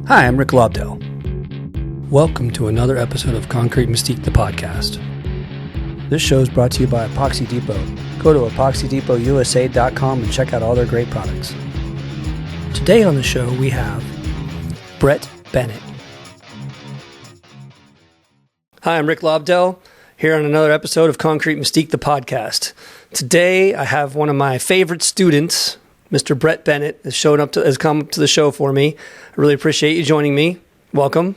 Hi, I'm Rick Lobdell. Welcome to another episode of Concrete Mystique, the podcast. This show is brought to you by Epoxy Depot. Go to epoxydepotusa.com and check out all their great products. Today on the show, we have Brett Bennett. Hi, I'm Rick Lobdell, here on another episode of Concrete Mystique, the podcast. Today, I have one of my favorite students, Mr. Brett Bennett, has come up to the show for me. I really appreciate you joining me. Welcome.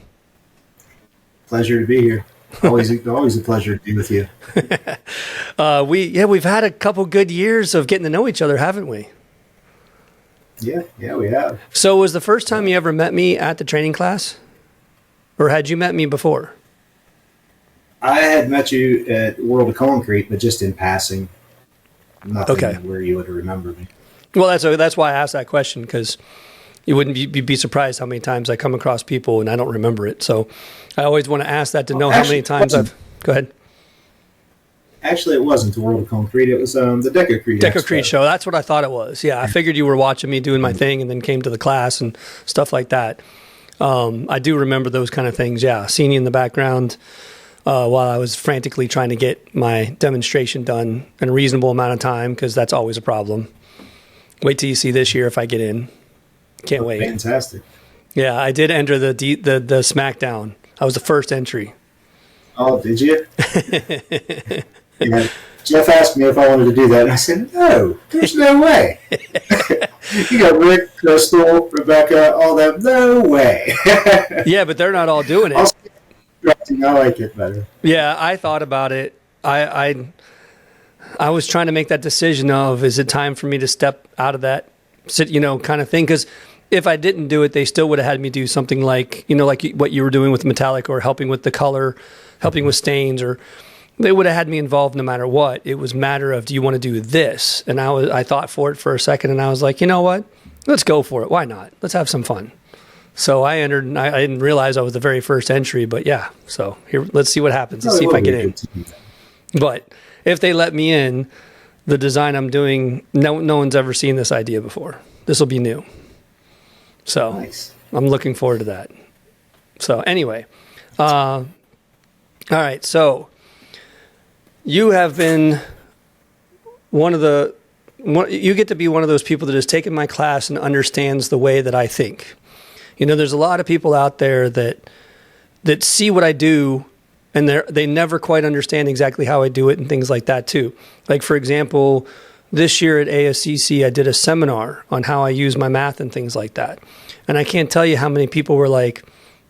Pleasure to be here. Always a pleasure to be with you. We've had a couple good years of getting to know each other, haven't we? Yeah, we have. So was the first time you ever met me at the training class? Or had you met me before? I had met you at World of Concrete, but just in passing. Nothing where you would remember me. Well, that's why I asked that question, because you'd be surprised how many times I come across people and I don't remember it. So I always want to ask that to know how many times I've... Go ahead. Actually, it wasn't the World of Concrete. It was the Decocrete Decocrete show. That's what I thought it was. Yeah, I figured you were watching me doing my thing and then came to the class and stuff like that. I do remember those kind of things, yeah. Seeing you in the background while I was frantically trying to get my demonstration done in a reasonable amount of time, because that's always a problem. Wait till you see this year if I get in. Can't wait. Fantastic. Yeah, I did enter the SmackDown. I was the first entry. Oh, did you? Yeah. Jeff asked me if I wanted to do that, and I said, no, there's no way. You got Rick, Crystal, Rebecca, all them. No way. Yeah, but they're not all doing it. I like it better. Yeah, I thought about it. I was trying to make that decision of, is it time for me to step out of that, kind of thing? Because if I didn't do it, they still would have had me do something like what you were doing with metallic, or helping with the color, helping with stains, or they would have had me involved no matter what. It was a matter of, do you want to do this? And I thought for it for a second, and I was like, you know what? Let's go for it. Why not? Let's have some fun. So I entered, and I didn't realize I was the very first entry, but yeah. So here, let's see what happens. Let's see if I get in. But if they let me in, the design I'm doing, no one's ever seen this idea before. This will be new. So nice. I'm looking forward to that. So anyway, all right. So you have been you get to be one of those people that has taken my class and understands the way that I think. There's a lot of people out there that see what I do, and they never quite understand exactly how I do it and things like that too. Like, for example, this year at ASCC, I did a seminar on how I use my math and things like that. And I can't tell you how many people were like,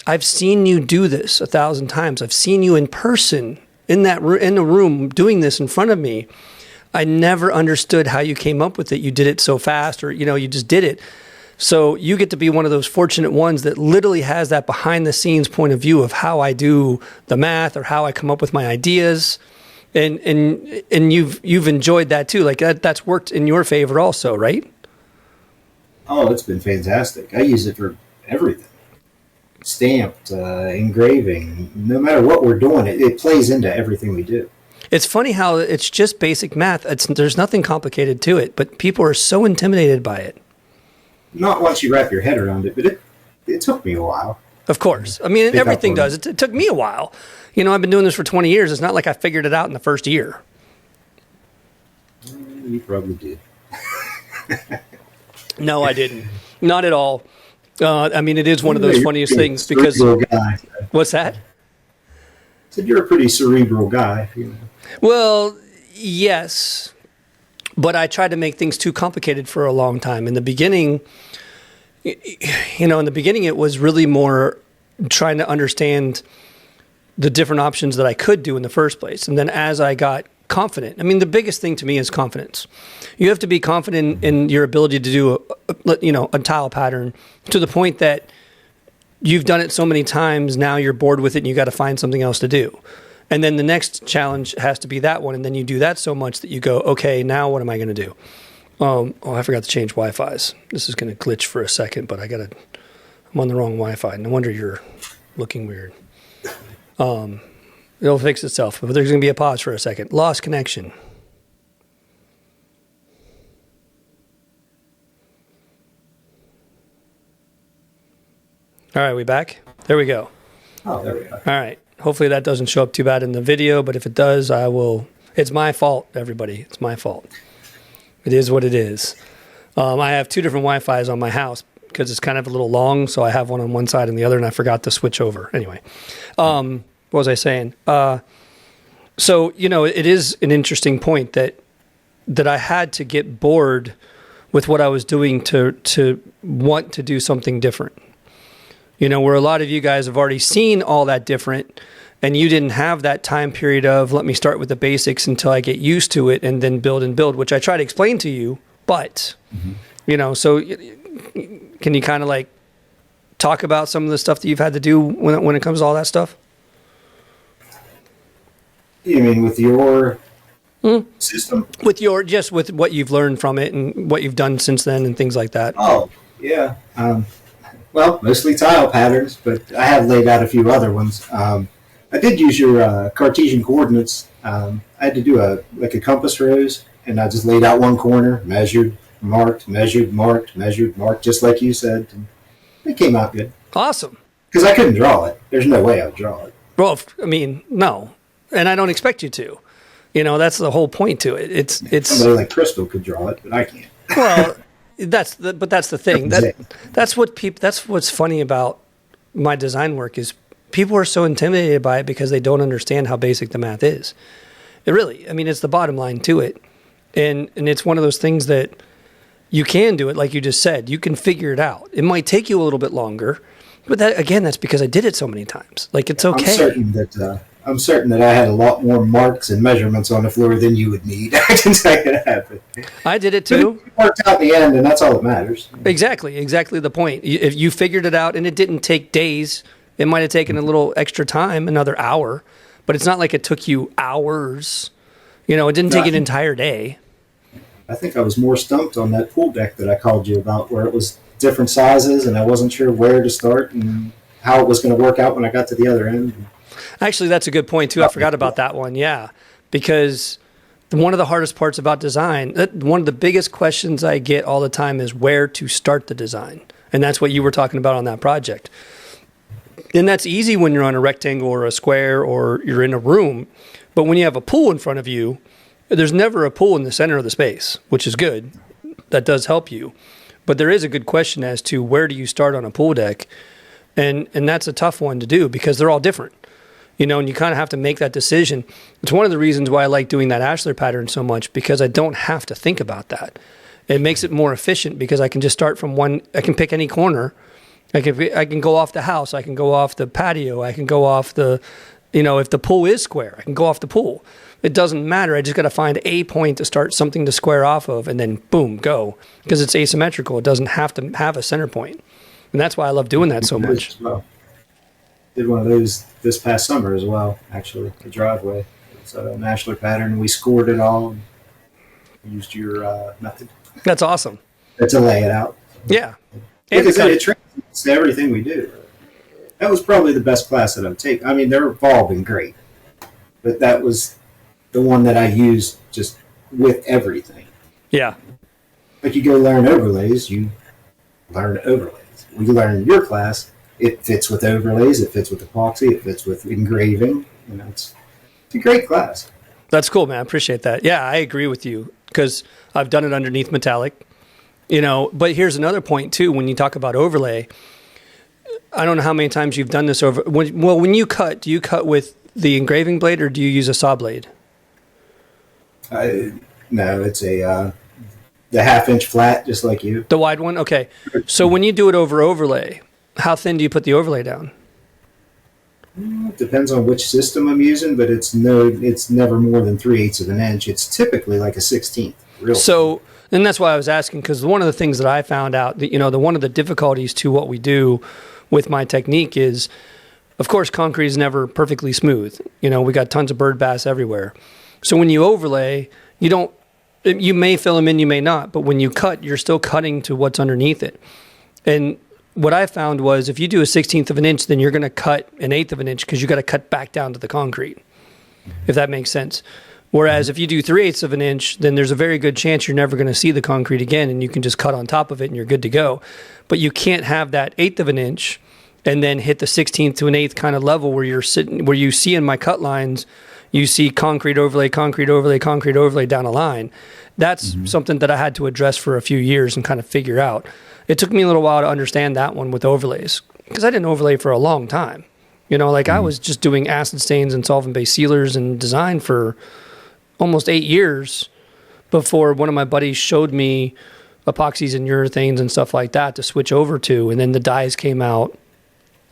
I've seen you do this 1,000 times. I've seen you in person in the room doing this in front of me. I never understood how you came up with it. You did it so fast, or, you just did it. So you get to be one of those fortunate ones that literally has that behind the scenes point of view of how I do the math or how I come up with my ideas. And you've enjoyed that too. Like that's worked in your favor also, right? Oh, it's been fantastic. I use it for everything. Stamped, engraving, no matter what we're doing, it plays into everything we do. It's funny how it's just basic math. There's nothing complicated to it, but people are so intimidated by it. Not once you wrap your head around it, but it took me a while. Of course. I mean, everything does. It took me a while. I've been doing this for 20 years. It's not like I figured it out in the first year. You probably did. No, I didn't. Not at all. It is one of those funniest things because... Guy. What's that? I said you're a pretty cerebral guy. Well, yes. But I tried to make things too complicated for a long time. In the beginning, it was really more trying to understand the different options that I could do in the first place. And then as I got confident, the biggest thing to me is confidence. You have to be confident in your ability to do a tile pattern to the point that you've done it so many times, now you're bored with it and you got to find something else to do. And then the next challenge has to be that one. And then you do that so much that you go, okay, now what am I going to do? I forgot to change Wi-Fi's. This is going to glitch for a second, but I'm on the wrong Wi-Fi. No wonder you're looking weird. It'll fix itself, but there's going to be a pause for a second. Lost connection. All right, we back? There we go. Oh, there we go. All right. Hopefully that doesn't show up too bad in the video, but if it does, I will. It's my fault, everybody. It's my fault. It is what it is. I have two different Wi-Fis on my house because it's kind of a little long, so I have one on one side and the other, and I forgot to switch over. Anyway, what was I saying? So, it is an interesting point that I had to get bored with what I was doing to want to do something different. Where a lot of you guys have already seen all that different, and you didn't have that time period of let me start with the basics until I get used to it and then build and build, which I try to explain to you. But, so can you kind of like talk about some of the stuff that you've had to do when it comes to all that stuff? You mean with your system? With what you've learned from it and what you've done since then and things like that. Oh, yeah. Well, mostly tile patterns, but I have laid out a few other ones. I did use your Cartesian coordinates. I had to do a compass rose, and I just laid out one corner, measured, marked, measured, marked, measured, marked, just like you said. And it came out good. Awesome. Because I couldn't draw it. There's no way I would draw it. Well, no. And I don't expect you to. That's the whole point to it. It's somebody like Crystal could draw it, but I can't. Well, that's the thing. That's what's funny about my design work is people are so intimidated by it because they don't understand how basic the math is. It's the bottom line to it. And it's one of those things that you can do it, like you just said. You can figure it out. It might take you a little bit longer, but that's because I did it so many times. Like, it's okay. I'm certain that I had a lot more marks and measurements on the floor than you would need. I can tell you that. I did it too. It worked out in the end, and that's all that matters. Exactly the point. If you figured it out, and it didn't take days, it might have taken a little extra time, another hour, but it's not like it took you hours. It didn't take an entire day. I think I was more stumped on that pool deck that I called you about, where it was different sizes, and I wasn't sure where to start and how it was going to work out when I got to the other end. Actually, that's a good point, too. I forgot about that one. Yeah, because one of the hardest parts about design, one of the biggest questions I get all the time is where to start the design. And that's what you were talking about on that project. And that's easy when you're on a rectangle or a square or you're in a room. But when you have a pool in front of you, there's never a pool in the center of the space, which is good. That does help you. But there is a good question as to where do you start on a pool deck? And that's a tough one to do because they're all different. And you kind of have to make that decision. It's one of the reasons why I like doing that Ashlar pattern so much, because I don't have to think about that. It makes it more efficient because I can just start from one. I can pick any corner. I can go off the house. I can go off the patio. I can go off the, if the pool is square, I can go off the pool. It doesn't matter. I just got to find a point to start something to square off of, and then boom, go. Because it's asymmetrical. It doesn't have to have a center point. And that's why I love doing that so much. Did one of those this past summer as well, actually, the driveway. It's an Ashlar pattern. We scored it all and used your method. That's awesome. To lay it out. Yeah. And it translates to everything we do. That was probably the best class that I've taken. I mean, they've all been great. But that was the one that I used just with everything. Yeah. Like you go learn overlays, you learn overlays. We learn your class. It fits with overlays. It fits with epoxy. It fits with engraving. It's a great class. That's cool, man. I appreciate that. Yeah, I agree with you because I've done it underneath metallic. But here's another point too. When you talk about overlay, I don't know how many times you've done this when you cut. Do you cut with the engraving blade or do you use a saw blade? No, it's the 1/2 inch flat, just like you. The wide one. Okay. So when you do it over overlay, how thin do you put the overlay down? It depends on which system I'm using, but it's never more than 3/8 of an inch. It's typically like a 1/16. So, and that's why I was asking, because one of the things that I found out that one of the difficulties to what we do with my technique is, of course, concrete is never perfectly smooth. We got tons of bird bass everywhere. So when you overlay, you may fill them in, you may not, but when you cut, you're still cutting to what's underneath it. And what I found was if you do a 1/16 of an inch, then you're going to cut an 1/8 of an inch because you got to cut back down to the concrete, if that makes sense. Whereas if you do 3/8 of an inch, then there's a very good chance you're never going to see the concrete again, and you can just cut on top of it and you're good to go. But you can't have that 1/8 of an inch and then hit the 16th to an eighth kind of level where you're sitting, where you see in my cut lines, you see concrete overlay, concrete overlay, concrete overlay down a line. That's something that I had to address for a few years and kind of figure out. It took me a little while to understand that one with overlays, because I didn't overlay for a long time. You know, like I was just doing acid stains and solvent-based sealers and design for almost 8 years before one of my buddies showed me epoxies and urethanes and stuff like that to switch over to. And then the dyes came out,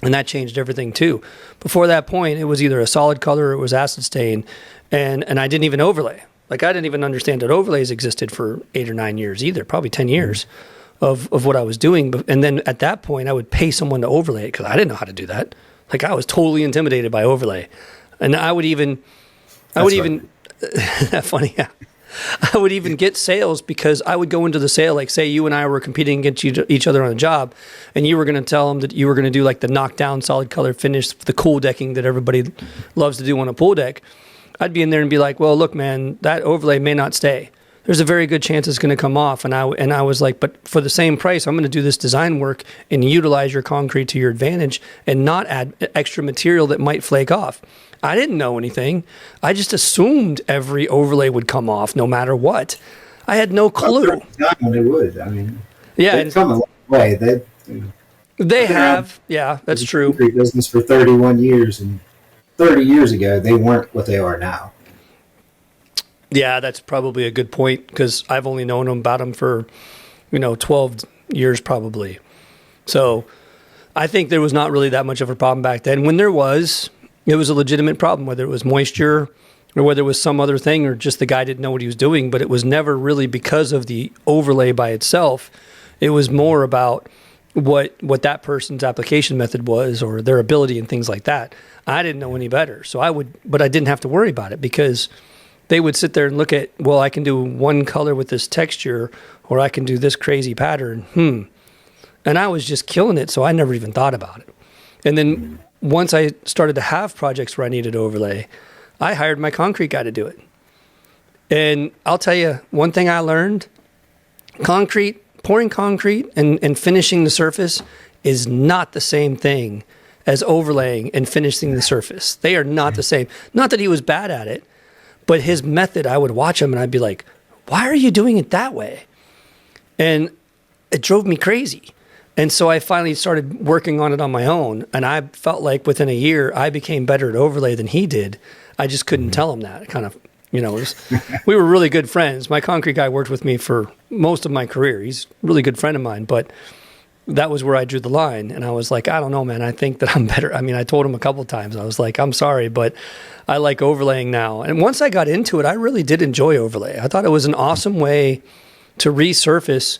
and that changed everything too. Before that point, it was either a solid color or it was acid stain, and I didn't even overlay. Like I didn't even understand that overlays existed for 8 or 9 years either, probably 10 years of what I was doing. And then at that point, I would pay someone to overlay it because I didn't know how to do that. Like I was totally intimidated by overlay. And I would even, that's funny, yeah. I would even get sales because I would go into the sale, like say you and I were competing against each other on a job, and you were going to tell them that you were going to do like the knockdown solid color finish, the cool decking that everybody loves to do on a pool deck. I'd be in there and be like, well, look, man, that overlay may not stay. There's a very good chance it's going to come off. And I was like, but for the same price, I'm going to do this design work and utilize your concrete to your advantage and not add extra material that might flake off. I didn't know anything. I just assumed every overlay would come off no matter what. I had no clue. They would. I mean, yeah, they've come a long way. They have. Yeah, that's true. Concrete business for 31 years, and 30 years ago, they weren't what they are now. Yeah, that's probably a good point because I've only known about them for, 12 years probably. So I think there was not really that much of a problem back then. When there was, it was a legitimate problem, whether it was moisture or whether it was some other thing or just the guy didn't know what he was doing. But it was never really because of the overlay by itself. It was more about what that person's application method was or their ability and things like that. I didn't know any better. But I didn't have to worry about it because they would sit there and look at, well, I can do one color with this texture or I can do this crazy pattern. And I was just killing it, so I never even thought about it. And then once I started to have projects where I needed overlay, I hired my concrete guy to do it. And I'll tell you, one thing I learned, pouring concrete and finishing the surface is not the same thing as overlaying and finishing the surface. They are not the same. Not that he was bad at it, but his method, I would watch him and I'd be like, why are you doing it that way? And it drove me crazy. And so I finally started working on it on my own. And I felt like within a year, I became better at overlay than he did. I just couldn't tell him that. It kind of, we were really good friends. My concrete guy worked with me for most of my career. He's a really good friend of mine, but that was where I drew the line. And I was like, I don't know, man. I think that I'm better. I mean, I told him a couple of times. I was like, I'm sorry, but I like overlaying now. And once I got into it, I really did enjoy overlay. I thought it was an awesome way to resurface.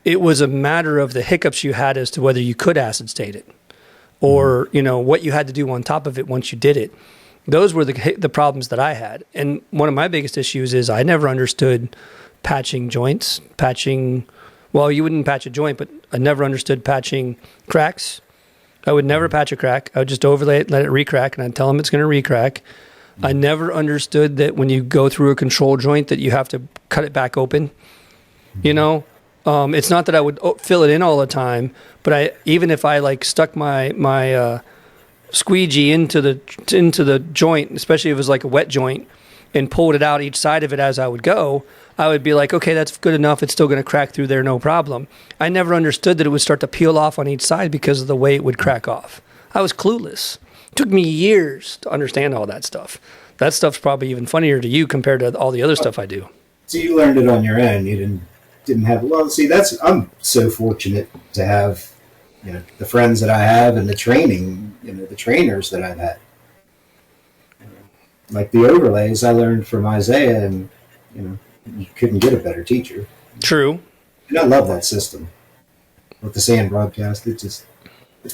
It was a matter of the hiccups you had as to whether you could acid stain it or, what you had to do on top of it once you did it. Those were the problems that I had. And one of my biggest issues is I never understood patching joints, well, you wouldn't patch a joint, but I never understood patching cracks. I would never patch a crack. I would just overlay it, let it re-crack, and I'd tell them it's going to re-crack. I never understood that when you go through a control joint that you have to cut it back open. It's not that I would fill it in all the time, but even if I stuck my squeegee into the joint, especially if it was like a wet joint, and pulled it out each side of it as I would go, I would be like, okay, that's good enough. It's still going to crack through there, no problem. I never understood that it would start to peel off on each side because of the way it would crack off. I was clueless. It took me years to understand all that stuff. That stuff's probably even funnier to you compared to all the other stuff I do. So you learned it on your own. You didn't have, well, see, I'm so fortunate to have, the friends that I have and the training, the trainers that I've had. Like the overlays I learned from Isaiah, and, you couldn't get a better teacher. True. And I love that system with the sand broadcast. It's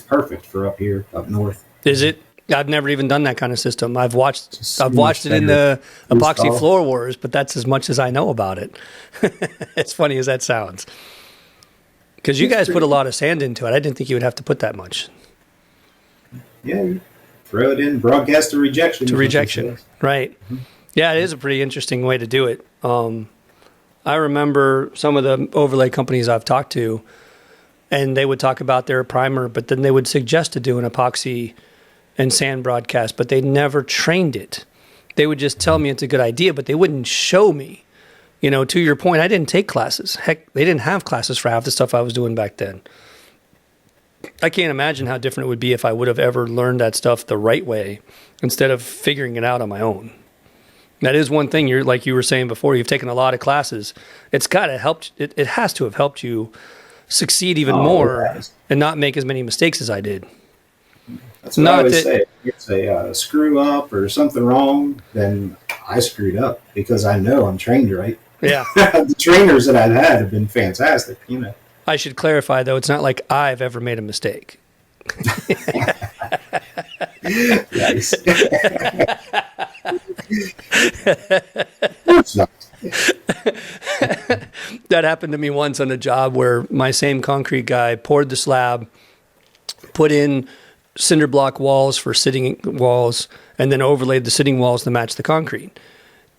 perfect for up here, up north. Is it? I've never even done that kind of system. I've watched it in the Epoxy Floor Wars, but that's as much as I know about it. As funny as that sounds. Because you guys put a lot of sand into it. I didn't think you would have to put that much. Yeah, you throw it in, broadcast to rejection. To rejection, right. Mm-hmm. Yeah, it is a pretty interesting way to do it. I remember some of the overlay companies I've talked to, and they would talk about their primer, but then they would suggest to do an epoxy and sand broadcast, but they never trained it. They would just tell me it's a good idea, but they wouldn't show me. You know, to your point, I didn't take classes. Heck, they didn't have classes for half the stuff I was doing back then. I can't imagine how different it would be if I would have ever learned that stuff the right way instead of figuring it out on my own. That is one thing, you're like you were saying before, you've taken a lot of classes. It's got to help. It has to have helped you succeed even more and not make as many mistakes as I did. That's what I always say. If it's a screw up or something wrong, then I screwed up because I know I'm trained right. Yeah. The trainers that I've had have been fantastic, you know. I should clarify, though, it's not like I've ever made a mistake. Nice. That happened to me once on a job where my same concrete guy poured the slab, put in cinder block walls for sitting walls, and then overlaid the sitting walls to match the concrete.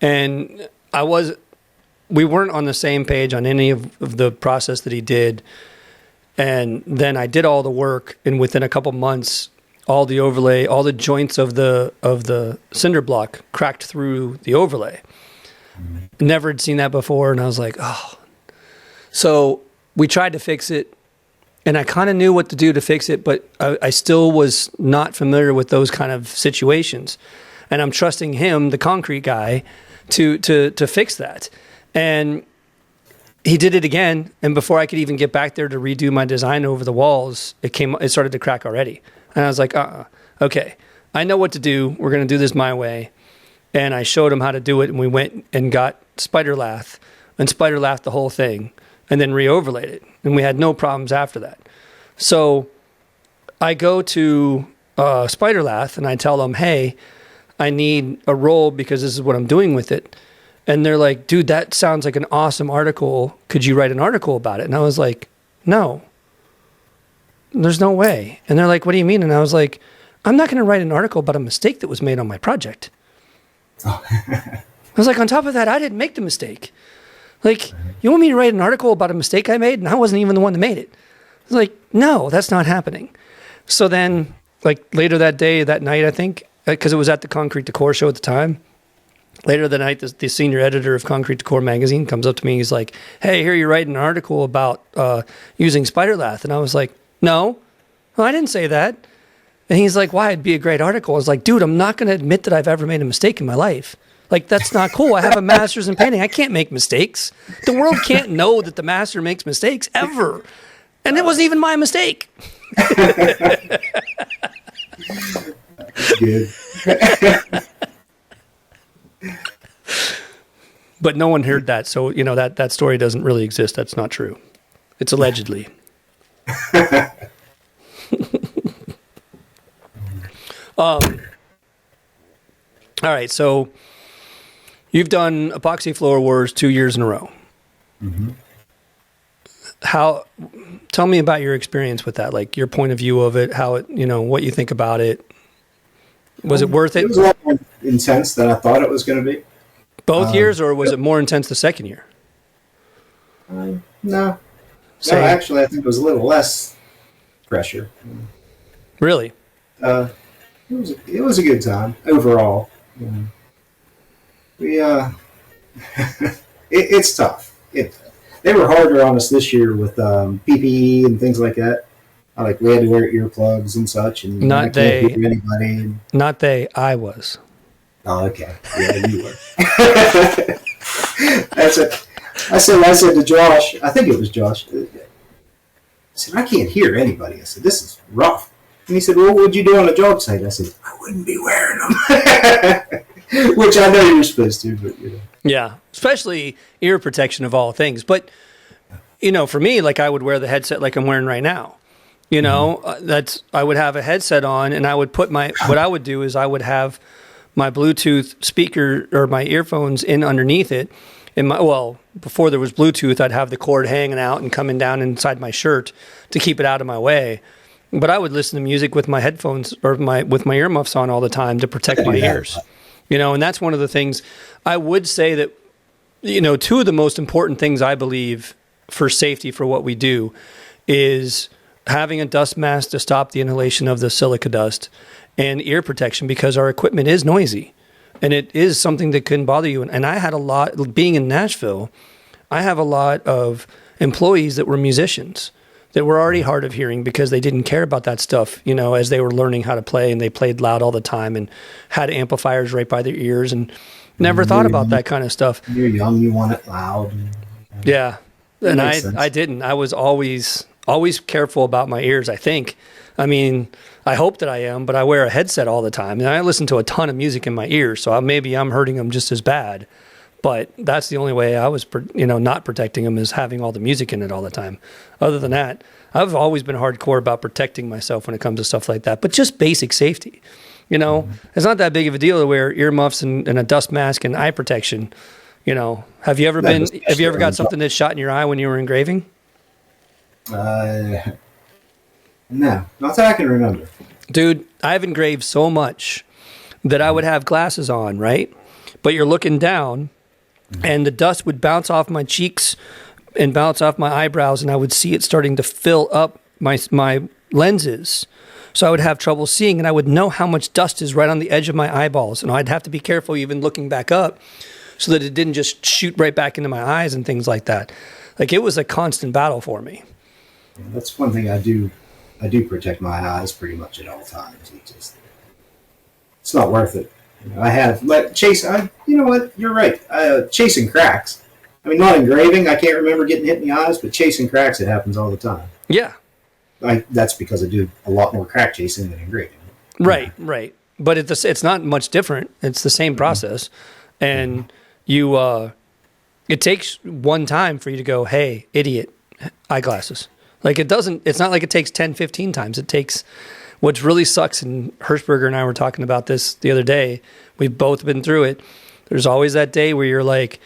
And we weren't on the same page on any of the process that he did. And then I did all the work, and within a couple months, all the overlay, all the joints of the cinder block cracked through the overlay. Never had seen that before, and I was like, oh. So we tried to fix it, and I kind of knew what to do to fix it, but I still was not familiar with those kind of situations. And I'm trusting him, the concrete guy, to fix that. And he did it again, and before I could even get back there to redo my design over the walls, it started to crack already. And I was like, okay, I know what to do. We're going to do this my way. And I showed him how to do it, and we went and got spider lath and spider lath the whole thing and then re-overlaid it. And we had no problems after that. So I go to spider lath and I tell them, hey, I need a roll because this is what I'm doing with it. And they're like, dude, that sounds like an awesome article. Could you write an article about it? And I was like, no, there's no way. And they're like, what do you mean? And I was like, I'm not going to write an article about a mistake that was made on my project. I was like, on top of that, I didn't make the mistake. Like, you want me to write an article about a mistake I made? And I wasn't even the one that made it. I was like, no, that's not happening. So then, like, later that night, I think, because it was at the Concrete Decor show at the time, later that night, the senior editor of Concrete Decor magazine comes up to me. He's like, hey, here you're writing an article about using spider lath. And I was like, no, I didn't say that. And he's like, why? It'd be a great article. I was like, dude, I'm not going to admit that I've ever made a mistake in my life. Like, that's not cool. I have a master's in painting. I can't make mistakes. The world can't know that the master makes mistakes ever. And it wasn't even my mistake. Good. But no one heard that. So, you know, that story doesn't really exist. That's not true. It's allegedly. All right, so you've done Epoxy Floor Wars 2 years in a row. Mm-hmm. Tell me about your experience with that, like your point of view of it, how it, you know, what you think about it. Was it worth it? It was a lot more intense than I thought it was going to be. Both years, or was it more intense the second year? No. Same. No, actually, I think it was a little less pressure. Really? It was a good time overall. It's tough. They were harder on us this year with PPE and things like that. Like we had to wear earplugs and such, and not they. Can't hear anybody. Not they. I was. Oh, okay. Yeah, you were. That's it. I said to Josh. I think it was Josh. I said, I can't hear anybody. I said, this is rough. And he said, well, what would you do on a job site? I said, I wouldn't be wearing them. Which I know you're supposed to, but you know. Yeah, especially ear protection of all things. But, you know, for me, like I would wear the headset like I'm wearing right now. You know, I would have a headset on, and I would put what I would do is I would have my Bluetooth speaker or my earphones in underneath it. Before there was Bluetooth, I'd have the cord hanging out and coming down inside my shirt to keep it out of my way. But I would listen to music with my headphones or with my earmuffs on all the time to protect my ears. You know, and that's one of the things I would say that, you know, two of the most important things I believe for safety for what we do is having a dust mask to stop the inhalation of the silica dust and ear protection, because our equipment is noisy and it is something that can bother you. And I had a lot, being in Nashville, I have a lot of employees that were musicians that were already hard of hearing because they didn't care about that stuff, you know, as they were learning how to play, and they played loud all the time and had amplifiers right by their ears and never thought about that kind of stuff. You're young, you want it loud. Yeah. And I didn't. I was always careful about my ears, I think. I mean, I hope that I am, but I wear a headset all the time, and I listen to a ton of music in my ears, so maybe I'm hurting them just as bad. But that's the only way I was, not protecting them, is having all the music in it all the time. Other than that, I've always been hardcore about protecting myself when it comes to stuff like that. But just basic safety, it's not that big of a deal to wear earmuffs and a dust mask and eye protection. Have you ever got something that shot in your eye when you were engraving? No, not that I can remember. Dude, I've engraved so much that I would have glasses on, right? But you're looking down, and the dust would bounce off my cheeks and bounce off my eyebrows, and I would see it starting to fill up my lenses. So I would have trouble seeing, and I would know how much dust is right on the edge of my eyeballs. And I'd have to be careful even looking back up so that it didn't just shoot right back into my eyes and things like that. Like, it was a constant battle for me. That's one thing I do. I do protect my eyes pretty much at all times. It's not worth it. I have you know what? You're right. Chasing cracks. I mean, not engraving. I can't remember getting hit in the eyes, but chasing cracks, it happens all the time. Yeah. That's because I do a lot more crack chasing than engraving. Right. But it's not much different. It's the same process. And it takes one time for you to go, hey, idiot, eyeglasses. Like, it's not like it takes 10, 15 times. It takes, what really sucks, and Hirschberger and I were talking about this the other day. We've both been through it. There's always that day where you're like,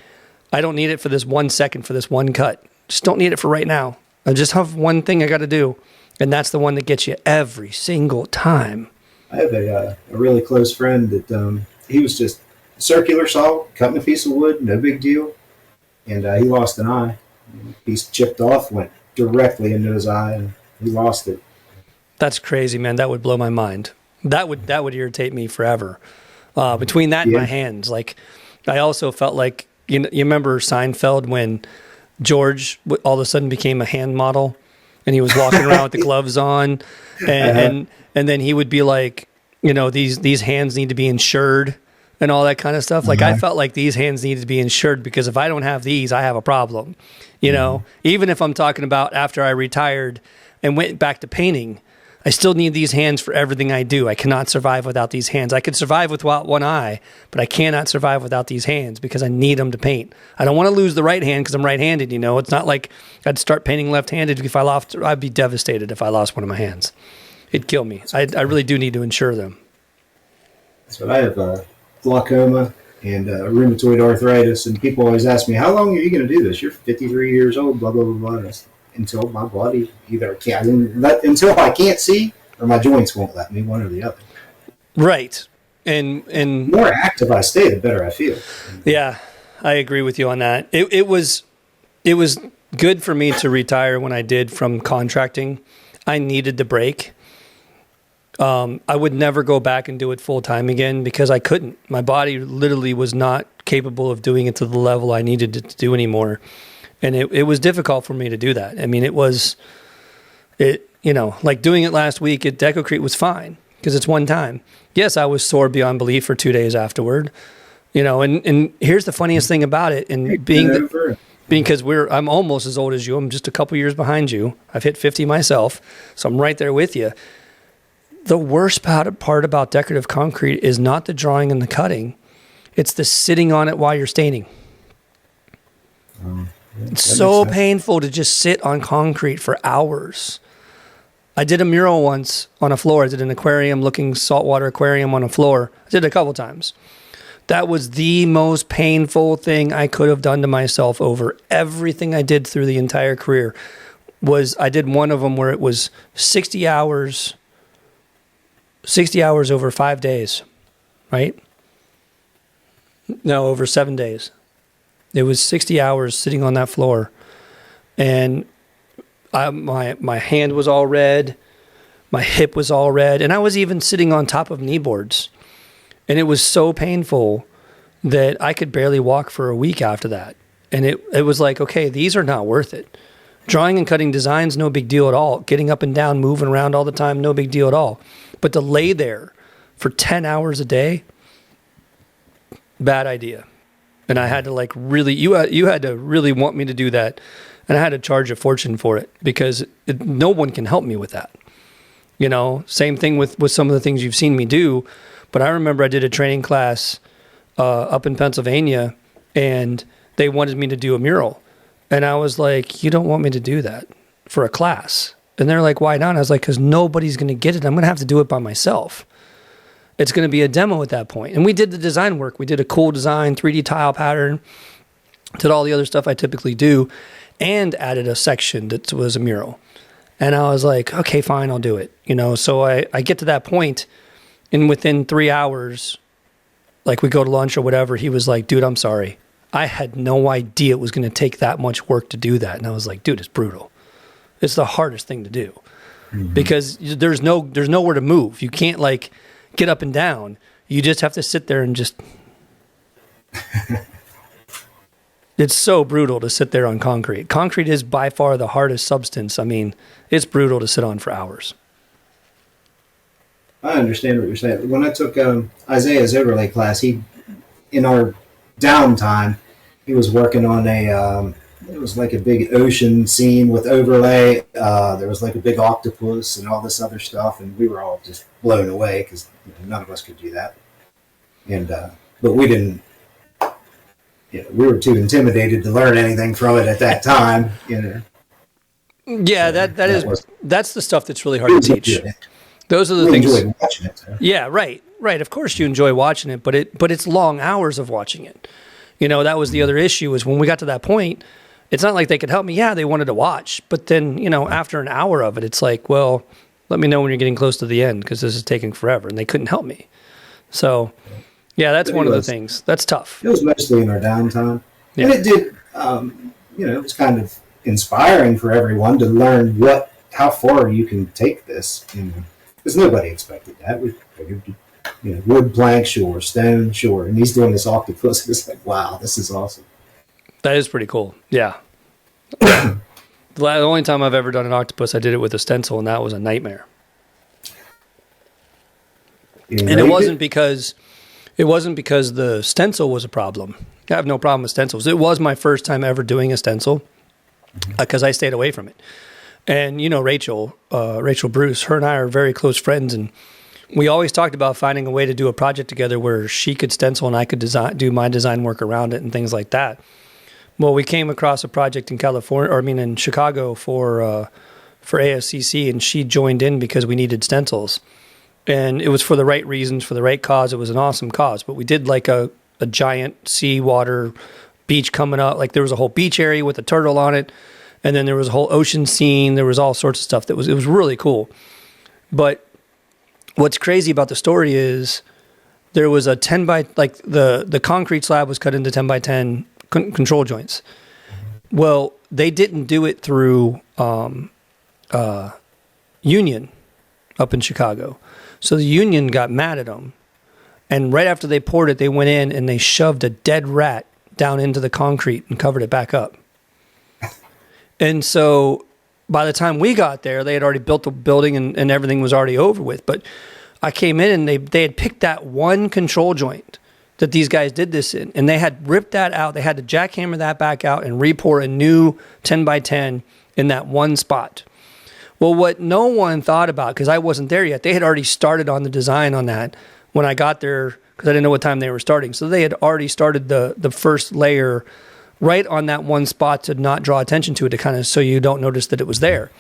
I don't need it for this 1 second, for this one cut. Just don't need it for right now. I just have one thing I got to do. And that's the one that gets you every single time. I have a really close friend that he was just circular saw, cutting a piece of wood, no big deal. And he lost an eye. Piece chipped off, went directly into his eye, and he lost it. That's crazy, man. That would blow my mind. That would irritate me forever. Between that and my hands, like, I also felt like, you remember Seinfeld when George all of a sudden became a hand model, and he was walking around with the gloves on, and then he would be like, these hands need to be insured and all that kind of stuff. Like, I felt like these hands needed to be insured, because if I don't have these, I have a problem. Even if I'm talking about after I retired and went back to painting, I still need these hands for everything I do. I cannot survive without these hands. I could survive without one eye, but I cannot survive without these hands because I need them to paint. I don't want to lose the right hand because I'm right-handed, It's not like I'd start painting left-handed. I'd be devastated if I lost one of my hands. It'd kill me. I really do need to insure them. So I have glaucoma and rheumatoid arthritis, and people always ask me, how long are you going to do this? You're 53 years old, blah, blah, blah, blah. Until my body until I can't see, or my joints won't let me, one or the other. Right. And the more active I stay, the better I feel. Yeah, I agree with you on that. It was good for me to retire when I did from contracting. I needed the break. I would never go back and do it full time again because I couldn't. My body literally was not capable of doing it to the level I needed it to do anymore. And it was difficult for me to do that. I mean, like doing it last week at Decocrete was fine because it's one time. Yes, I was sore beyond belief for 2 days afterward, and here's the funniest thing about it. And because I'm almost as old as you. I'm just a couple years behind you. I've hit 50 myself, so I'm right there with you. The worst part about decorative concrete is not the drawing and the cutting. It's the sitting on it while you're staining. It's so painful to just sit on concrete for hours. I did a mural once on a floor. I did an aquarium-looking saltwater aquarium on a floor. I did it a couple times. That was the most painful thing I could have done to myself over everything I did through the entire career. I did one of them where it was 60 hours over 5 days, right? No, over 7 days. It was 60 hours sitting on that floor. And My hand was all red, my hip was all red, and I was even sitting on top of knee boards. And it was so painful that I could barely walk for a week after that. And it was like, okay, these are not worth it. Drawing and cutting designs, no big deal at all. Getting up and down, moving around all the time, no big deal at all. But to lay there for 10 hours a day, bad idea. And I had to like really, you had to really want me to do that. And I had to charge a fortune for it because no one can help me with that. You know, same thing with some of the things you've seen me do. But I remember I did a training class up in Pennsylvania, and they wanted me to do a mural. And I was like, you don't want me to do that for a class. And they're like, why not? And I was like, because nobody's going to get it. I'm going to have to do it by myself. It's going to be a demo at that point. And we did the design work. We did a cool design, 3D tile pattern, did all the other stuff I typically do, and added a section that was a mural. And I was like, okay, fine, I'll do it. You know, so I get to that point, and within 3 hours, like we go to lunch or whatever, he was like, dude, I'm sorry. I had no idea it was going to take that much work to do that. And I was like, dude, it's brutal. It's the hardest thing to do because there's nowhere to move. You can't like get up and down. You just have to sit there and just, it's so brutal to sit there on concrete. Concrete is by far the hardest substance. I mean, it's brutal to sit on for hours. I understand what you're saying. When I took Isaiah's overlay class, in our downtime, he was working on it was like a big ocean scene with overlay. There was like a big octopus and all this other stuff, and we were all just blown away because none of us could do that. And but we didn't. We were too intimidated to learn anything from it at that time. Yeah, so that's the stuff that's really hard to teach. Those are the things. Enjoyed watching it. So. Yeah, right. Of course, you enjoy watching it, but it's long hours of watching it. You know, that was the other issue is when we got to that point, it's not like they could help me. Yeah, they wanted to watch, but then after an hour of it, it's like, well, let me know when you're getting close to the end because this is taking forever, and they couldn't help me. So, yeah, that's one of the things. That's tough. It was mostly in our downtime, and it did. It was kind of inspiring for everyone to learn how far you can take this. Because nobody expected that. We figured, wood plank, sure, stone, sure. And he's doing this octopus. It's like, wow, this is awesome. That is pretty cool. Yeah. The only time I've ever done an octopus, I did it with a stencil, and that was a nightmare. And it wasn't because the stencil was a problem. I have no problem with stencils. It was my first time ever doing a stencil because I stayed away from it. And Rachel Bruce, her and I are very close friends, and we always talked about finding a way to do a project together where she could stencil and I could do my design work around it and things like that. Well, we came across a project in in Chicago for ASCC, and she joined in because we needed stencils, and it was for the right reasons, for the right cause. It was an awesome cause, but we did like a giant seawater beach coming up. Like there was a whole beach area with a turtle on it. And then there was a whole ocean scene. There was all sorts of stuff it was really cool. But what's crazy about the story is there was a 10 by, like the concrete slab was cut into 10 by 10 control joints. Well, they didn't do it through Union up in Chicago. So the Union got mad at them. And right after they poured it, they went in and they shoved a dead rat down into the concrete and covered it back up. And so by the time we got there, they had already built the building and everything was already over with. But I came in and they had picked that one control joint that these guys did this in. And they had ripped that out. They had to jackhammer that back out and re-pour a new 10 by 10 in that one spot. Well, what no one thought about, because I wasn't there yet, they had already started on the design on that when I got there because I didn't know what time they were starting. So they had already started the first layer right on that one spot to not draw attention to it, to kind of so you don't notice that it was there.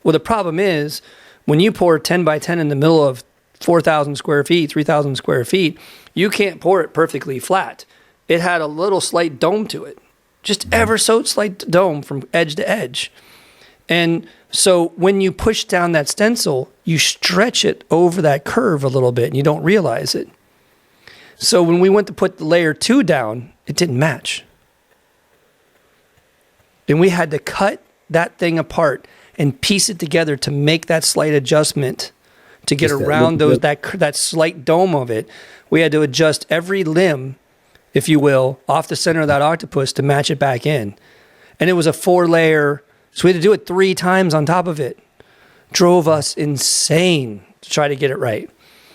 Well, the problem is when you pour 10 by 10 in the middle of 4,000 square feet, 3,000 square feet, you can't pour it perfectly flat. It had a little slight dome to it, just ever so slight dome from edge to edge. And so when you push down that stencil, you stretch it over that curve a little bit and you don't realize it. So when we went to put the layer 2 down, it didn't match. And we had to cut that thing apart and piece it together to make that slight adjustment to get Just that around little that slight dome of it. We had to adjust every limb, if you will, off the center of that octopus to match it back in. And it was a 4-layer, so we had to do it 3 times on top of it. Drove us insane to try to get it right.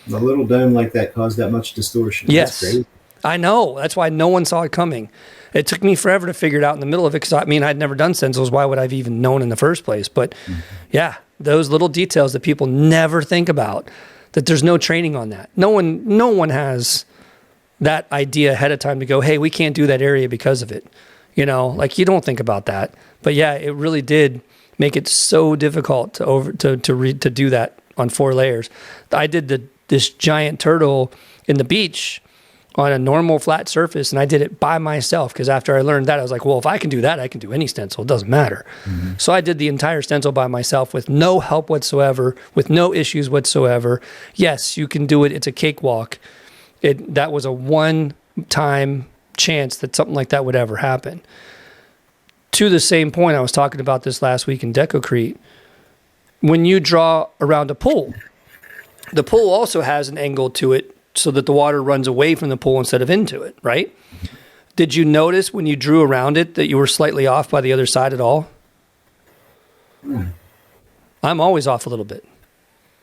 A little dome like that caused that much distortion. Yes. That's crazy. I know. That's why no one saw it coming. It took me forever to figure it out in the middle of it because, I mean, I'd never done stencils. Why would I have even known in the first place? But, yeah, those little details that people never think about, that there's no training on that. No one has that idea ahead of time to go, hey, we can't do that area because of it. You know, like you don't think about that. But, yeah, it really did make it so difficult to do that on 4 layers. I did this giant turtle in the beach on a normal flat surface, and I did it by myself because after I learned that, I was like, well, if I can do that, I can do any stencil. It doesn't matter. So I did the entire stencil by myself with no help whatsoever, with no issues whatsoever. Yes, you can do it. It's a cakewalk. That was a one-time chance that something like that would ever happen. To the same point, I was talking about this last week in Decocrete. When you draw around a pool, the pool also has an angle to it so that the water runs away from the pool instead of into it, right? Did you notice when you drew around it that you were slightly off by the other side at all? I'm always off a little bit.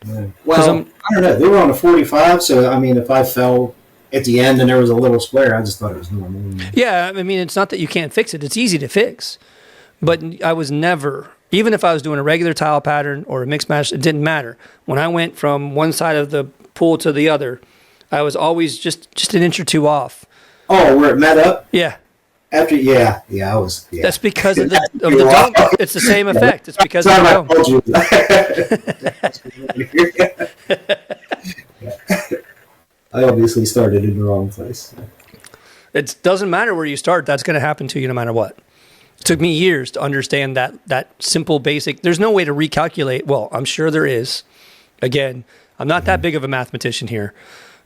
Well, I don't know. They were on a 45, so, I mean, if I fell at the end and there was a little square, I just thought it was normal. Yeah, I mean, it's not that you can't fix it. It's easy to fix. But I was never, even if I was doing a regular tile pattern or a mixed match, it didn't matter. When I went from one side of the pool to the other, I was always just an inch or two off. Oh, where it met up? Yeah. After, yeah, I was. Yeah. That's because of the dome. It's the same effect. It's because of the dome. I obviously started in the wrong place. It doesn't matter where you start. That's going to happen to you no matter what. It took me years to understand that simple, basic. There's no way to recalculate. Well, I'm sure there is. Again, I'm not that big of a mathematician here.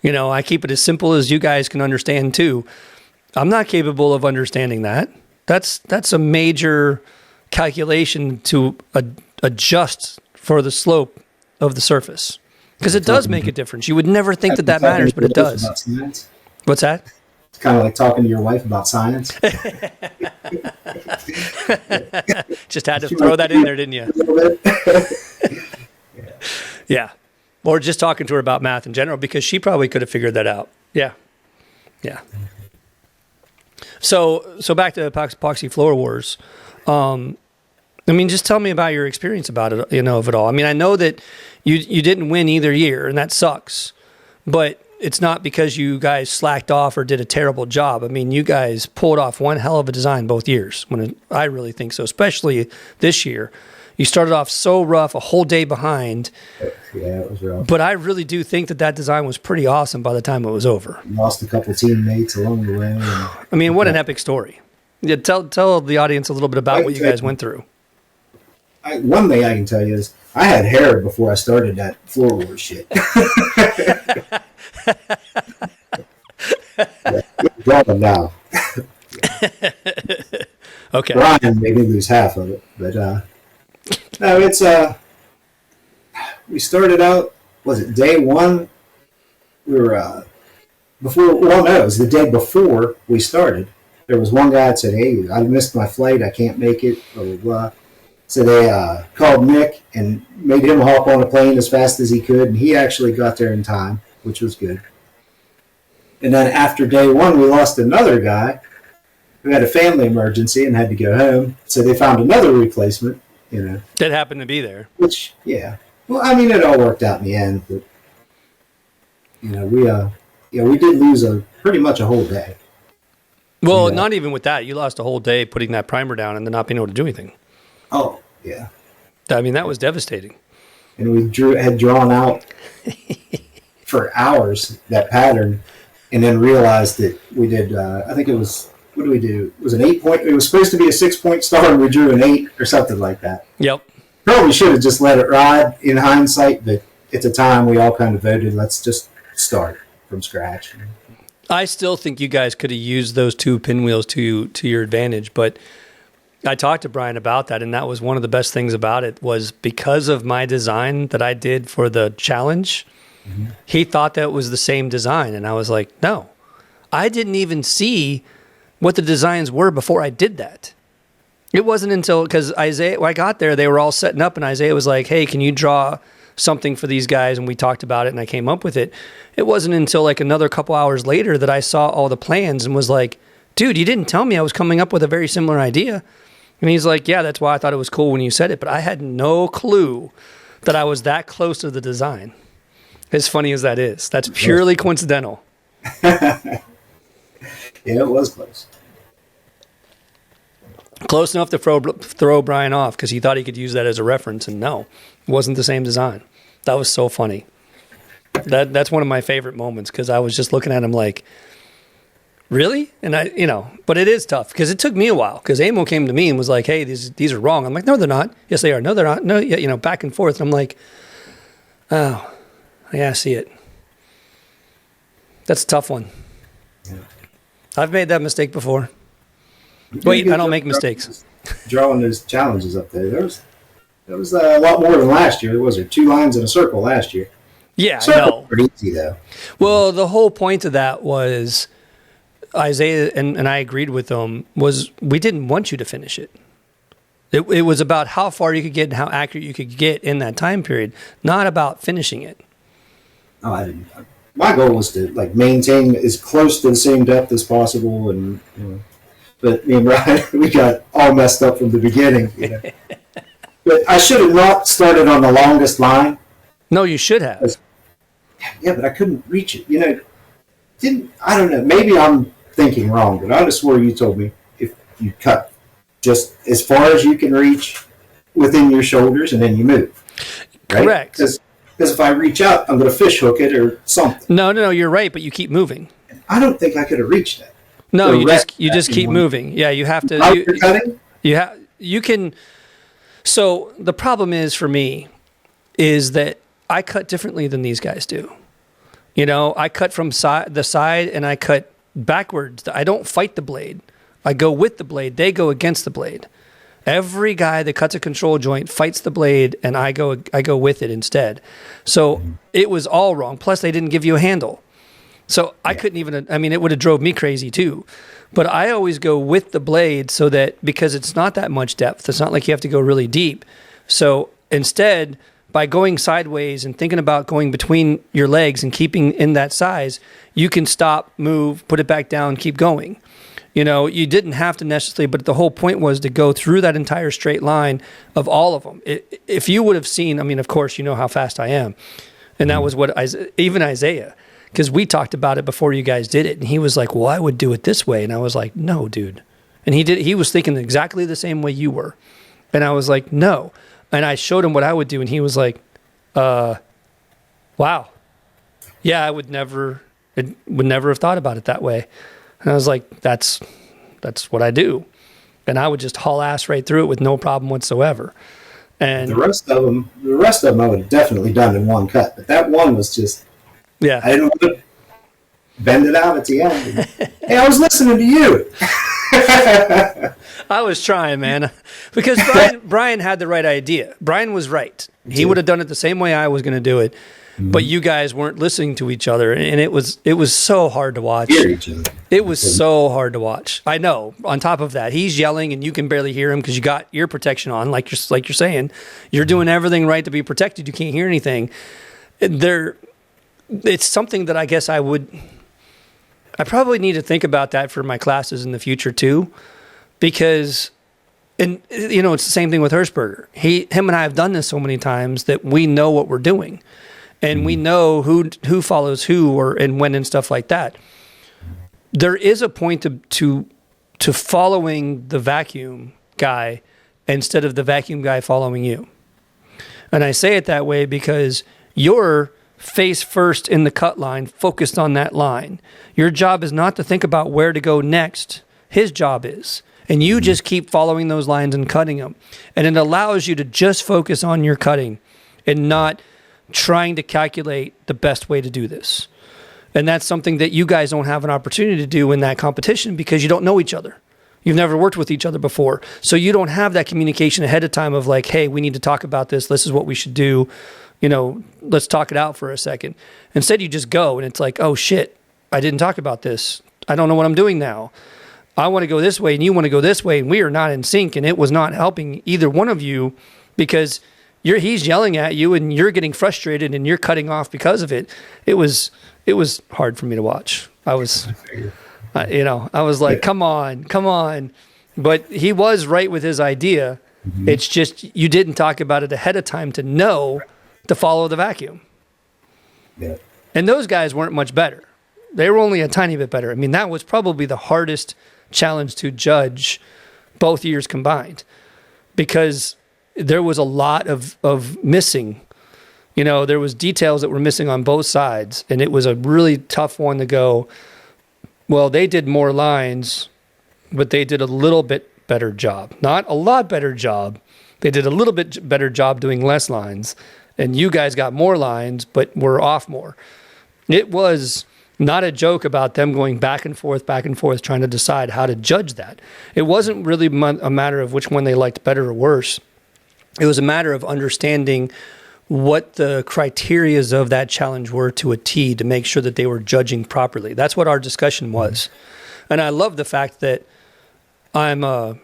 You know, I keep it as simple as you guys can understand too. I'm not capable of understanding that. That's a major calculation to adjust for the slope of the surface. Because it does make a difference. You would never think that matters, but it does. What's that? It's kind of like talking to your wife about science. Just had to throw that in there, didn't you? Yeah. Or just talking to her about math in general, because she probably could have figured that out. Yeah. So back to epoxy floor wars. I mean, just tell me about your experience about it, of it all. I mean, I know that you didn't win either year, and that sucks. But it's not because you guys slacked off or did a terrible job. I mean, you guys pulled off one hell of a design both years. I really think so, especially this year. You started off so rough, a whole day behind. Yeah, it was rough. But I really do think that design was pretty awesome by the time it was over. Lost a couple teammates along the way. I mean, what an epic story. Yeah, tell the audience a little bit about what you guys went through. One thing I can tell you is I had hair before I started that floor war shit. Gone now. Okay. Ryan made me lose half of it, but no, it's we started out. Was it day one? We were before. Well, no, it was the day before we started. There was one guy that said, "Hey, I missed my flight. I can't make it." Blah blah blah. So they called Nick and made him hop on a plane as fast as he could, and he actually got there in time, which was good. And then after day one, we lost another guy who had a family emergency and had to go home. So they found another replacement, That happened to be there. Which, yeah. Well, I mean, it all worked out in the end, but, we did lose pretty much a whole day. Well, not even with that. You lost a whole day putting that primer down and then not being able to do anything. Oh, yeah. I mean, that was devastating. And we had drawn out for hours that pattern and then realized that we did, I think it was, what did we do? It was an 8-point, it was supposed to be a 6-point star and we drew an 8 or something like that. Yep. Probably should have just let it ride in hindsight, but at the time we all kind of voted, let's just start from scratch. I still think you guys could have used those 2 pinwheels to your advantage, but I talked to Brian about that, and that was one of the best things about it was because of my design that I did for the challenge, he thought that was the same design. And I was like, no, I didn't even see what the designs were before I did that. It wasn't until, because Isaiah, when I got there, they were all setting up, and Isaiah was like, hey, can you draw something for these guys? And we talked about it, and I came up with it. It wasn't until like another couple hours later that I saw all the plans and was like, dude, you didn't tell me I was coming up with a very similar idea. And he's like, yeah, that's why I thought it was cool when you said it, but I had no clue that I was that close to the design. As funny as that is, that's purely coincidental. Yeah, it was close. Close enough to throw Brian off because he thought he could use that as a reference, and no, it wasn't the same design. That was so funny. That's one of my favorite moments because I was just looking at him like, really? And but it is tough because it took me a while because Amo came to me and was like, hey, these are wrong. I'm like, no, they're not. Yes, they are. No, they're not. No, yeah, back and forth. And I'm like, oh, yeah, I see it. That's a tough one. Yeah. I've made that mistake before. Wait, I don't make mistakes. Drawing those challenges up there. There was a lot more than last year. Was there 2 lines in a circle last year? Yeah, I know. Pretty easy, though. Well, the whole point of that was Isaiah, and I agreed with them, was we didn't want you to finish it. It was about how far you could get and how accurate you could get in that time period, not about finishing it. Oh, I didn't. My goal was to maintain as close to the same depth as possible, and but me and Brian, we got all messed up from the beginning. But I should have not started on the longest line. No, you should have. Yeah, but I couldn't reach it. I don't know. Maybe I'm thinking wrong, but I just swore you told me if you cut just as far as you can reach within your shoulders and then you move. Right? Correct. Because if I reach out, I'm going to fish hook it or something. No, you're right, but you keep moving. I don't think I could have reached that. No, you just keep moving. Yeah, you have to. You're cutting? You can. So the problem is for me is that I cut differently than these guys do. I cut from the side and I cut backwards. I don't fight the blade. I go with the blade. They go against the blade. Every guy that cuts a control joint fights the blade, and I go with it instead. So it was all wrong. Plus, they didn't give you a handle. So I couldn't even, it would have drove me crazy too. But I always go with the blade so that, because it's not that much depth, it's not like you have to go really deep. So instead, by going sideways and thinking about going between your legs and keeping in that size, you can stop, move, put it back down, keep going. You didn't have to necessarily, but the whole point was to go through that entire straight line of all of them. If you would have seen, of course, you know how fast I am. And that was what even Isaiah, because we talked about it before you guys did it. And he was like, well, I would do it this way. And I was like, no, dude. And he was thinking exactly the same way you were. And I was like, no. And I showed him what I would do. And he was like, wow. Yeah, I would never have thought about it that way. And I was like, that's what I do. And I would just haul ass right through it with no problem whatsoever. And the rest of them I would have definitely done in one cut. But that one was just, I didn't want to bend it out at the end. Hey, I was listening to you. I was trying, man, because Brian had the right idea. Brian was right. He would have done it the same way I was going to do it. But you guys weren't listening to each other, and it was so hard to watch. It was so hard to watch. I know. On top of that, he's yelling, and you can barely hear him because you got ear protection on, like you're saying. You're doing everything right to be protected. You can't hear anything. It's something that I guess I probably need to think about that for my classes in the future too, because, and it's the same thing with Hirschberger. Him and I have done this so many times that we know what we're doing. And we know who follows who and when and stuff like that. There is a point to following the vacuum guy instead of the vacuum guy following you. And I say it that way because you're face first in the cut line, focused on that line. Your job is not to think about where to go next. His job is. And you just keep following those lines and cutting them. And it allows you to just focus on your cutting and not trying to calculate the best way to do this. And that's something that you guys don't have an opportunity to do in that competition because you don't know each other. You've never worked with each other before. So you don't have that communication ahead of time of like, hey, we need to talk about this. This is what we should do. Let's talk it out for a second. Instead, you just go and it's like, oh shit, I didn't talk about this. I don't know what I'm doing now. I want to go this way and you want to go this way, and we are not in sync, and it was not helping either one of you because he's yelling at you and you're getting frustrated and you're cutting off because of it. It was hard for me to watch. I was like, come on. But he was right with his idea. Mm-hmm. It's just you didn't talk about it ahead of time to know to follow the vacuum. Yeah. And those guys weren't much better. They were only a tiny bit better. I mean, that was probably the hardest challenge to judge both years combined because there was a lot of missing. There was details that were missing on both sides, and it was a really tough one to go, well, they did more lines, but they did a little bit better job. Not a lot better job. They did a little bit better job doing less lines, and you guys got more lines, but were off more. It was not a joke about them going back and forth, trying to decide how to judge that. It wasn't really a matter of which one they liked better or worse. It was a matter of understanding what the criterias of that challenge were to a T to make sure that they were judging properly. That's what our discussion was. And I love the fact that now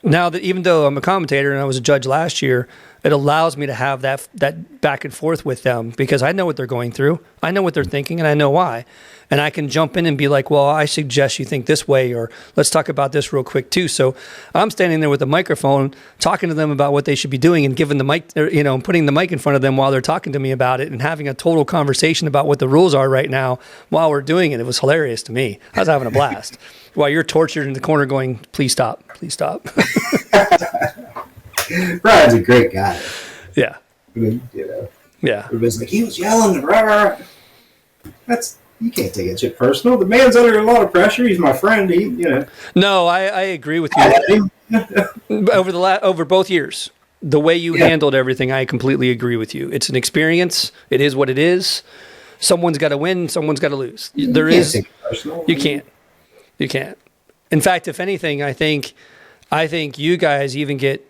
that even though I'm a commentator and I was a judge last year, it allows me to have that back and forth with them because I know what they're going through. I know what they're thinking and I know why. And I can jump in and be like, well, I suggest you think this way, or let's talk about this real quick too. So I'm standing there with a microphone talking to them about what they should be doing and giving the mic, putting the mic in front of them while they're talking to me about it and having a total conversation about what the rules are right now while we're doing it. It was hilarious to me. I was having a blast while you're tortured in the corner going, please stop, please stop. Brian's a great guy. Yeah. I mean, yeah. Everybody's like, he was yelling. You can't take that shit personal. The man's under a lot of pressure. He's my friend. No, I agree with you. Over both years, the way you handled everything, I completely agree with you. It's an experience. It is what it is. Someone's got to win. Someone's got to lose. You can't take it personal. You can't. You can't. In fact, if anything, I think you guys even get.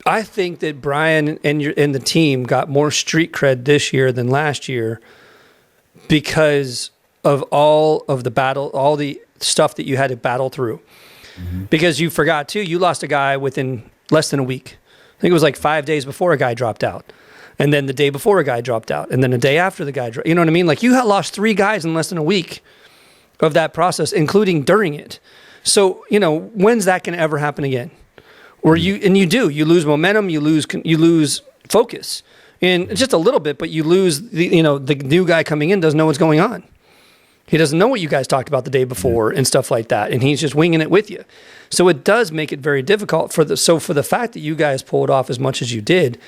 I think that Brian and the team got more street cred this year than last year because of all of the battle, all the stuff that you had to battle through. Mm-hmm. Because you forgot too, you lost a guy within less than a week. I think it was like 5 days before a guy dropped out. And then the day before a guy dropped out. And then a day after the guy dropped. You know what I mean? Like you had lost 3 guys in less than a week of that process, including during it. So, when's that going to ever happen again? Or you lose momentum, you lose focus. And just a little bit, but you lose the new guy coming in doesn't know what's going on. He doesn't know what you guys talked about the day before and stuff like that, and he's just winging it with you. So it does make it very difficult for the fact that you guys pulled off as much as you did.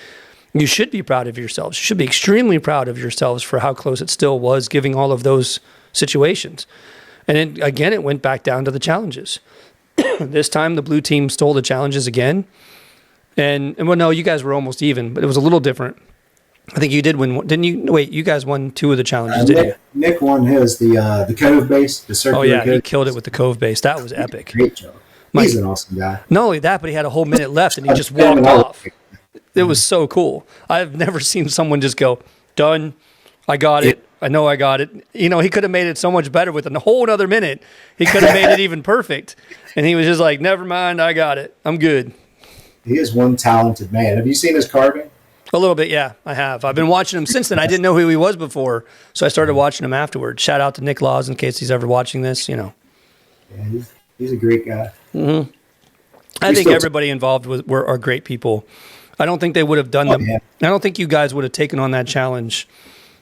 You should be proud of yourselves. You should be extremely proud of yourselves for how close it still was, giving all of those situations. And it went back down to the challenges. This time the blue team stole the challenges again, and well, no, you guys were almost even, but it was a little different. I think you did win one, didn't you? Wait, you guys won 2 of the challenges, didn't you? Nick won his, the cove base, the circular. Oh yeah, cove he killed it with the cove base. That was epic. Great job. He's an awesome guy. Not only that, but he had a whole minute left and he just walked off. It was so cool. I've never seen someone just go, done. I got it. I know I got it. He could have made it so much better with a whole other minute. He could have made it even perfect. And he was just like, never mind, I got it. I'm good. He is one talented man. Have you seen his carving? A little bit, yeah, I have. I've been watching him since then. I didn't know who he was before, so I started watching him afterwards. Shout out to Nick Laws in case he's ever watching this, Yeah, he's a great guy. Mm-hmm. I think everybody involved are great people. I don't think they would have done them. Yeah. I don't think you guys would have taken on that challenge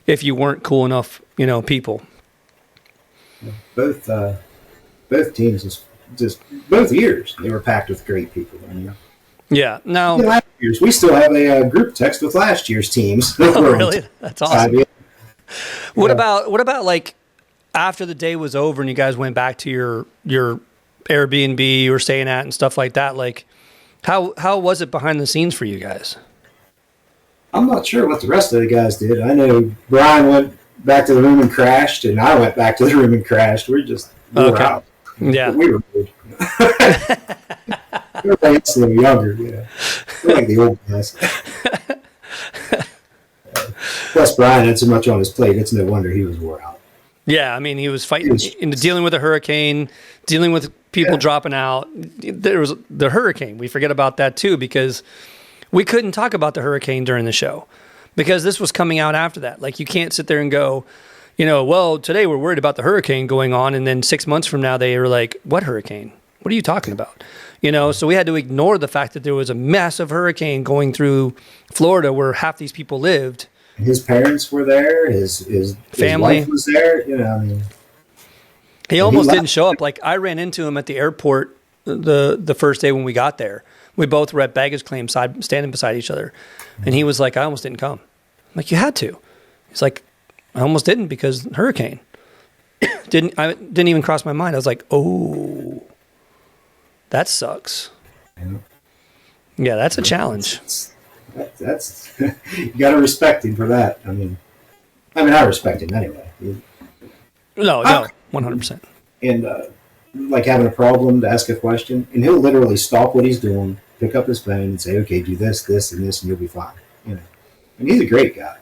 if you weren't cool enough, people. Both teams, just both years, they were packed with great people. Yeah. Now, last year's, we still have a group text with last year's teams. Oh, really? That's awesome. What about like after the day was over and you guys went back to your Airbnb you were staying at and stuff like that? Like, how was it behind the scenes for you guys? I'm not sure what the rest of the guys did. I know Brian went back to the room and crashed, and I went back to the room and crashed. We were out. Yeah. But we were good. We were like a little younger, you know. We're like the old guys. Plus, Brian had so much on his plate, it's no wonder he was wore out. Yeah, I mean, he was fighting, dealing with a hurricane, dealing with people dropping out. There was the hurricane. We forget about that too, because we couldn't talk about the hurricane during the show because this was coming out after that. Like, you can't sit there and go, you know, well, today we're worried about the hurricane going on, and then 6 months from now they were like, what hurricane? What are you talking about? You know, so we had to ignore the fact that there was a massive hurricane going through Florida where half these people lived. His parents were there. His family wife was there. You know, I mean, he almost didn't show up. Like, I ran into him at the airport the first day when we got there. We both were at baggage claim standing beside each other, and he was like, "I almost didn't come." I'm like, "You had to." He's like, "I almost didn't because hurricane." didn't even cross my mind. I was like, "Oh, that sucks." Yeah, that's a challenge. That's you got to respect him for that. I mean, I respect him anyway. No, 100%. And like having a problem to ask a question, and he'll literally stop what he's doing, pick up his phone, and say, "Okay, do this, this, and this, and you'll be fine." You know, and he's a great guy.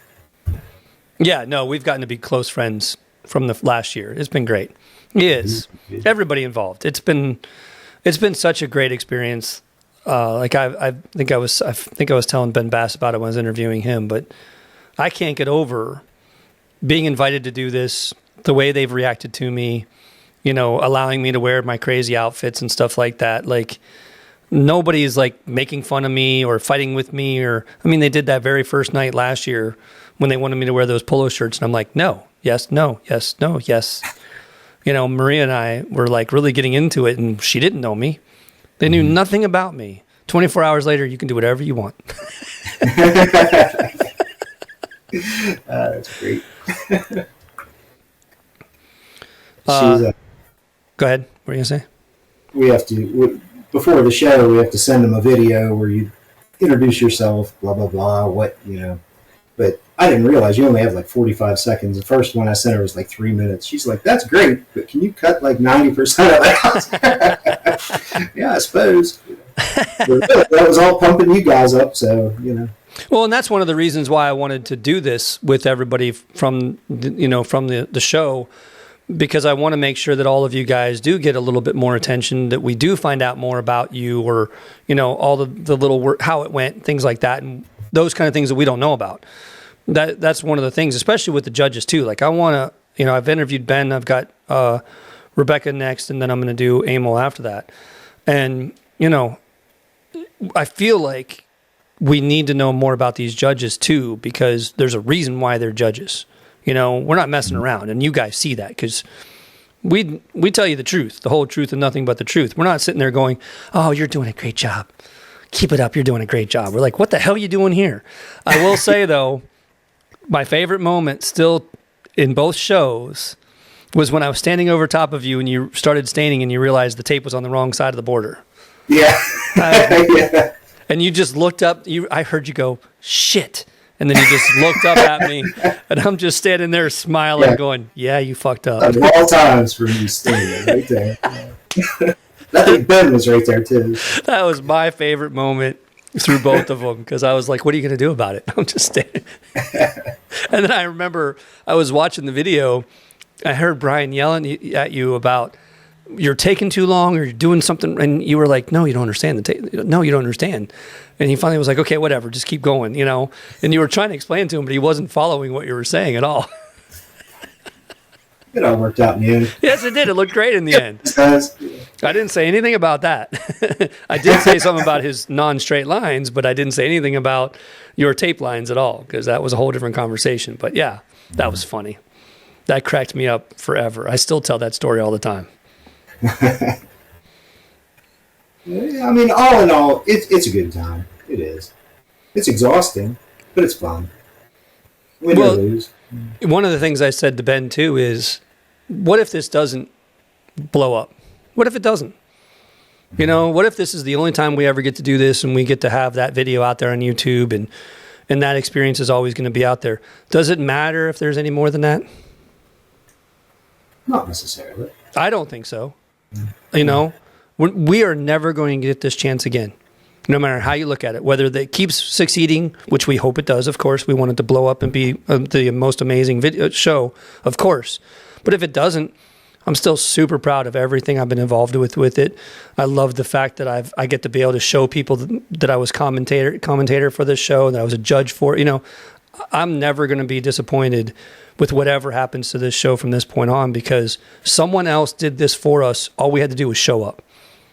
Yeah, no, we've gotten to be close friends from the last year. It's been great. He is. Everybody involved. It's been such a great experience. Like I think I was telling Ben Bass about it when I was interviewing him, but I can't get over being invited to do this, the way they've reacted to me, you know, allowing me to wear my crazy outfits and stuff like that. Like, nobody's like making fun of me or fighting with me, or, I mean, they did that very first night last year when they wanted me to wear those polo shirts, and I'm like, no, yes, no, yes, no, yes. You know, Maria and I were like really getting into it, and she didn't know me. They knew nothing about me. 24 hours later, you can do whatever you want. That's great. Go ahead. What are you going to say? We have to, before the show, we have to send them a video where you introduce yourself, blah, blah, blah, what, you know. But I didn't realize you only have like 45 seconds. The first one I sent her was like 3 minutes. She's like, "That's great, but can you cut like 90% of that?" Yeah, I suppose. That was all pumping you guys up, so, you know. Well, and that's one of the reasons why I wanted to do this with everybody from the show, because I want to make sure that all of you guys do get a little bit more attention, that we do find out more about you, or, you know, all the little work, how it went, things like that, and those kind of things that we don't know about. That's one of the things, especially with the judges too. Like, I want to, you know, I've interviewed Ben, I've got Rebecca next, and then I'm going to do Emil after that. And, you know, I feel like we need to know more about these judges too, because there's a reason why they're judges. You know, we're not messing around, and you guys see that, because we tell you the truth, the whole truth and nothing but the truth. We're not sitting there going, "Oh, you're doing a great job. Keep it up. You're doing a great job." We're like, "What the hell are you doing here?" I will say, though, my favorite moment still in both shows was when I was standing over top of you and you started staining and you realized the tape was on the wrong side of the border. Yeah. Yeah. And you just looked up. I heard you go, "Shit." And then you just looked up at me, and I'm just standing there smiling, going, "Yeah, you fucked up." Of all times for me standing right there. I think Ben was right there too. That was my favorite moment through both of them, because I was like, "What are you going to do about it?" I'm just standing. And then I remember I was watching the video. I heard Brian yelling at you about, "You're taking too long, or you're doing something," and you were like, "No, you don't understand. No, you don't understand." And he finally was like, "Okay, whatever, just keep going," you know. And you were trying to explain to him, but he wasn't following what you were saying at all. It all worked out in the end. Yes, it did. It looked great in the end. I didn't say anything about that. I did say something about his non-straight lines, but I didn't say anything about your tape lines at all, because that was a whole different conversation. But yeah, that was funny. That cracked me up forever. I still tell that story all the time. I mean, all in all, it's a good time. It is. It's exhausting, but it's fun. Win or lose. One of the things I said to Ben too is, what if this doesn't blow up? What if it doesn't? You know, what if this is the only time we ever get to do this, and we get to have that video out there on YouTube, and that experience is always going to be out there? Does it matter if there's any more than that? Not necessarily. I don't think so. You know, we are never going to get this chance again, no matter how you look at it. Whether it keeps succeeding, which we hope it does, of course. We want it to blow up and be the most amazing video show, of course. But if it doesn't, I'm still super proud of everything I've been involved with it. I love the fact that I get to be able to show people that I was commentator for this show, and that I was a judge for it. You know, I'm never going to be disappointed with whatever happens to this show from this point on, because someone else did this for us. All we had to do was show up.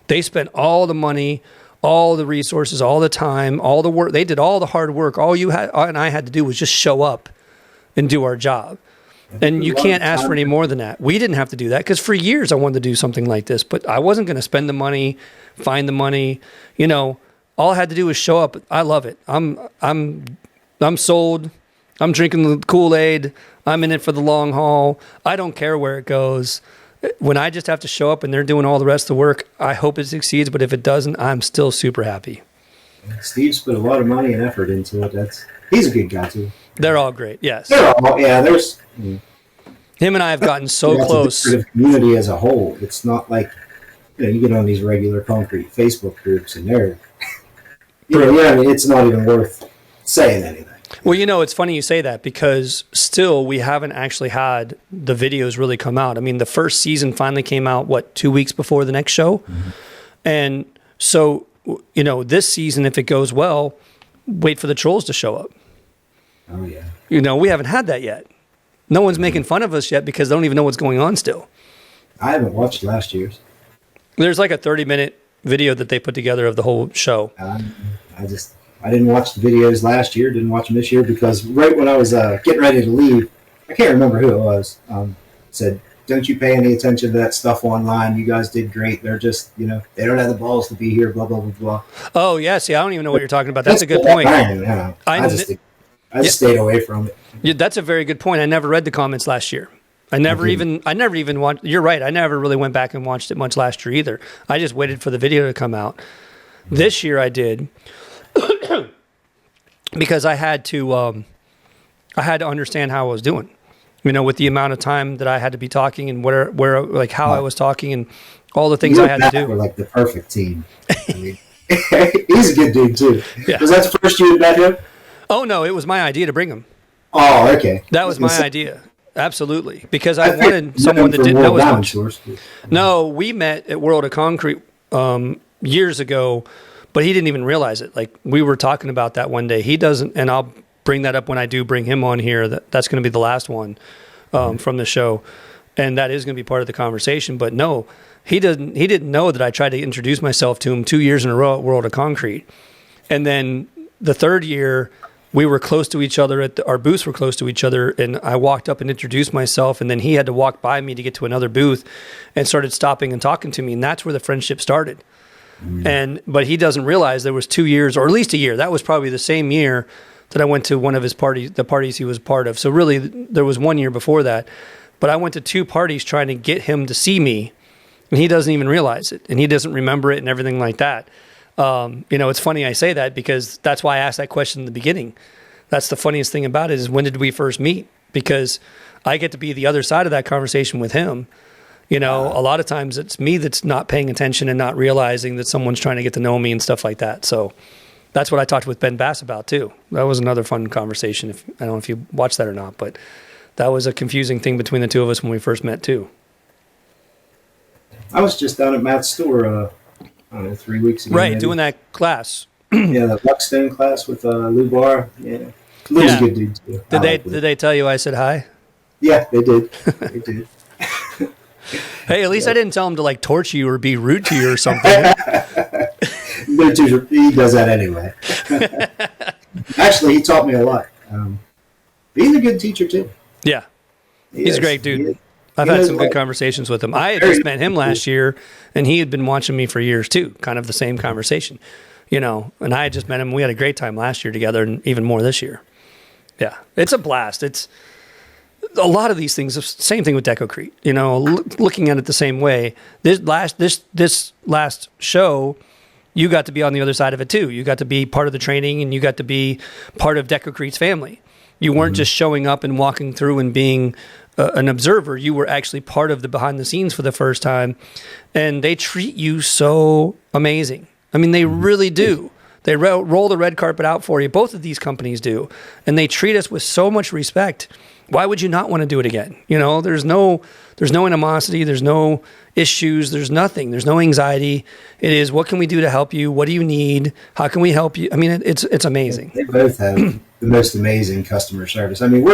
They spent all the money, all the resources, all the time, all the work. They did all the hard work. All you had and I had to do was just show up and do our job. And you can't ask for any more than that. We didn't have to do that because for years I wanted to do something like this, but I wasn't going to spend the money, find the money. You know, all I had to do was show up. I love it. I'm sold. I'm drinking the Kool-Aid. I'm in it for the long haul. I don't care where it goes. When I just have to show up and they're doing all the rest of the work, I hope it succeeds. But if it doesn't, I'm still super happy. Steve's put a lot of money and effort into it. He's a good guy too. They're all great. Yes. There's him and I have gotten so close. The community as a whole. It's not like you get on these regular concrete Facebook groups and they're it's not even worth saying anything. Well, it's funny you say that because still we haven't actually had the videos really come out. I mean, the first season finally came out, 2 weeks before the next show? Mm-hmm. And so, this season, if it goes well, wait for the trolls to show up. Oh, yeah. We haven't had that yet. No one's making fun of us yet because they don't even know what's going on still. I haven't watched last year's. There's like a 30-minute video that they put together of the whole show. I didn't watch the videos last year, didn't watch them this year, because right when I was getting ready to leave, I can't remember who it was, said, don't you pay any attention to that stuff online. You guys did great. They're just, they don't have the balls to be here, blah, blah, blah, blah. Oh, yeah. See, I don't even know what you're talking about. That's a good point. I just stayed away from it. Yeah, that's a very good point. I never read the comments last year. I never even watched. You're right. I never really went back and watched it much last year either. I just waited for the video to come out. This year I did. Because I had to understand how I was doing, with the amount of time that I had to be talking and where how I was talking and all the things I had to do. We're like the perfect team. I mean, he's a good dude too. Yeah. Was that the first you met him? Oh no, it was my idea to bring him. Oh, okay. That was my idea. Absolutely, because I wanted someone that didn't know as much. No, we met at World of Concrete years ago. But he didn't even realize it. Like, we were talking about that one day. He doesn't, and I'll bring that up when I do bring him on here. That's going to be the last one from the show, and that is going to be part of the conversation. But no, he didn't know that I tried to introduce myself to him 2 years in a row at World of Concrete, and then the third year we were close to each other. Our booths were close to each other, and I walked up and introduced myself, and then he had to walk by me to get to another booth, and started stopping and talking to me, and that's where the friendship started. But he doesn't realize there was 2 years, or at least a year. That was probably the same year that I went to one of his parties, the parties he was part of. So really, there was 1 year before that. But I went to 2 parties trying to get him to see me, and he doesn't even realize it, and he doesn't remember it and everything like that. It's funny I say that because that's why I asked that question in the beginning. That's the funniest thing about it is, when did we first meet? Because I get to be the other side of that conversation with him. A lot of times it's me that's not paying attention and not realizing that someone's trying to get to know me and stuff like that. So that's what I talked with Ben Bass about too. That was another fun conversation. I don't know if you watched that or not, but that was a confusing thing between the two of us when we first met too. I was just down at Matt's store, I don't know, 3 weeks ago. Right, maybe. Doing that class. Yeah, the Buckstone class with Lou Barr. Yeah, Lou's a good dude too. Did they tell you I said hi? Yeah, they did. They did. Hey, at least I didn't tell him to torture you or be rude to you or something. He does that anyway. Actually, he taught me a lot. He's a good teacher too. Yeah, he's a great dude. I've had some good conversations with him. I had just met him last year, and he had been watching me for years too. Kind of the same conversation, And I had just met him. We had a great time last year together, and even more this year. Yeah, it's a blast. It's a lot of these things. Same thing with Decocrete. Looking at it the same way. This last show, you got to be on the other side of it too. You got to be part of the training, and you got to be part of Decocrete's family. You weren't just showing up and walking through and being an observer. You were actually part of the behind the scenes for the first time. And they treat you so amazing. I mean, they really do. They roll the red carpet out for you. Both of these companies do. And they treat us with so much respect. Why would you not want to do it again? You know, there's no animosity. There's no issues. There's nothing. There's no anxiety. It is, what can we do to help you? What do you need? How can we help you? I mean, it's amazing. They both have the most amazing customer service. I mean,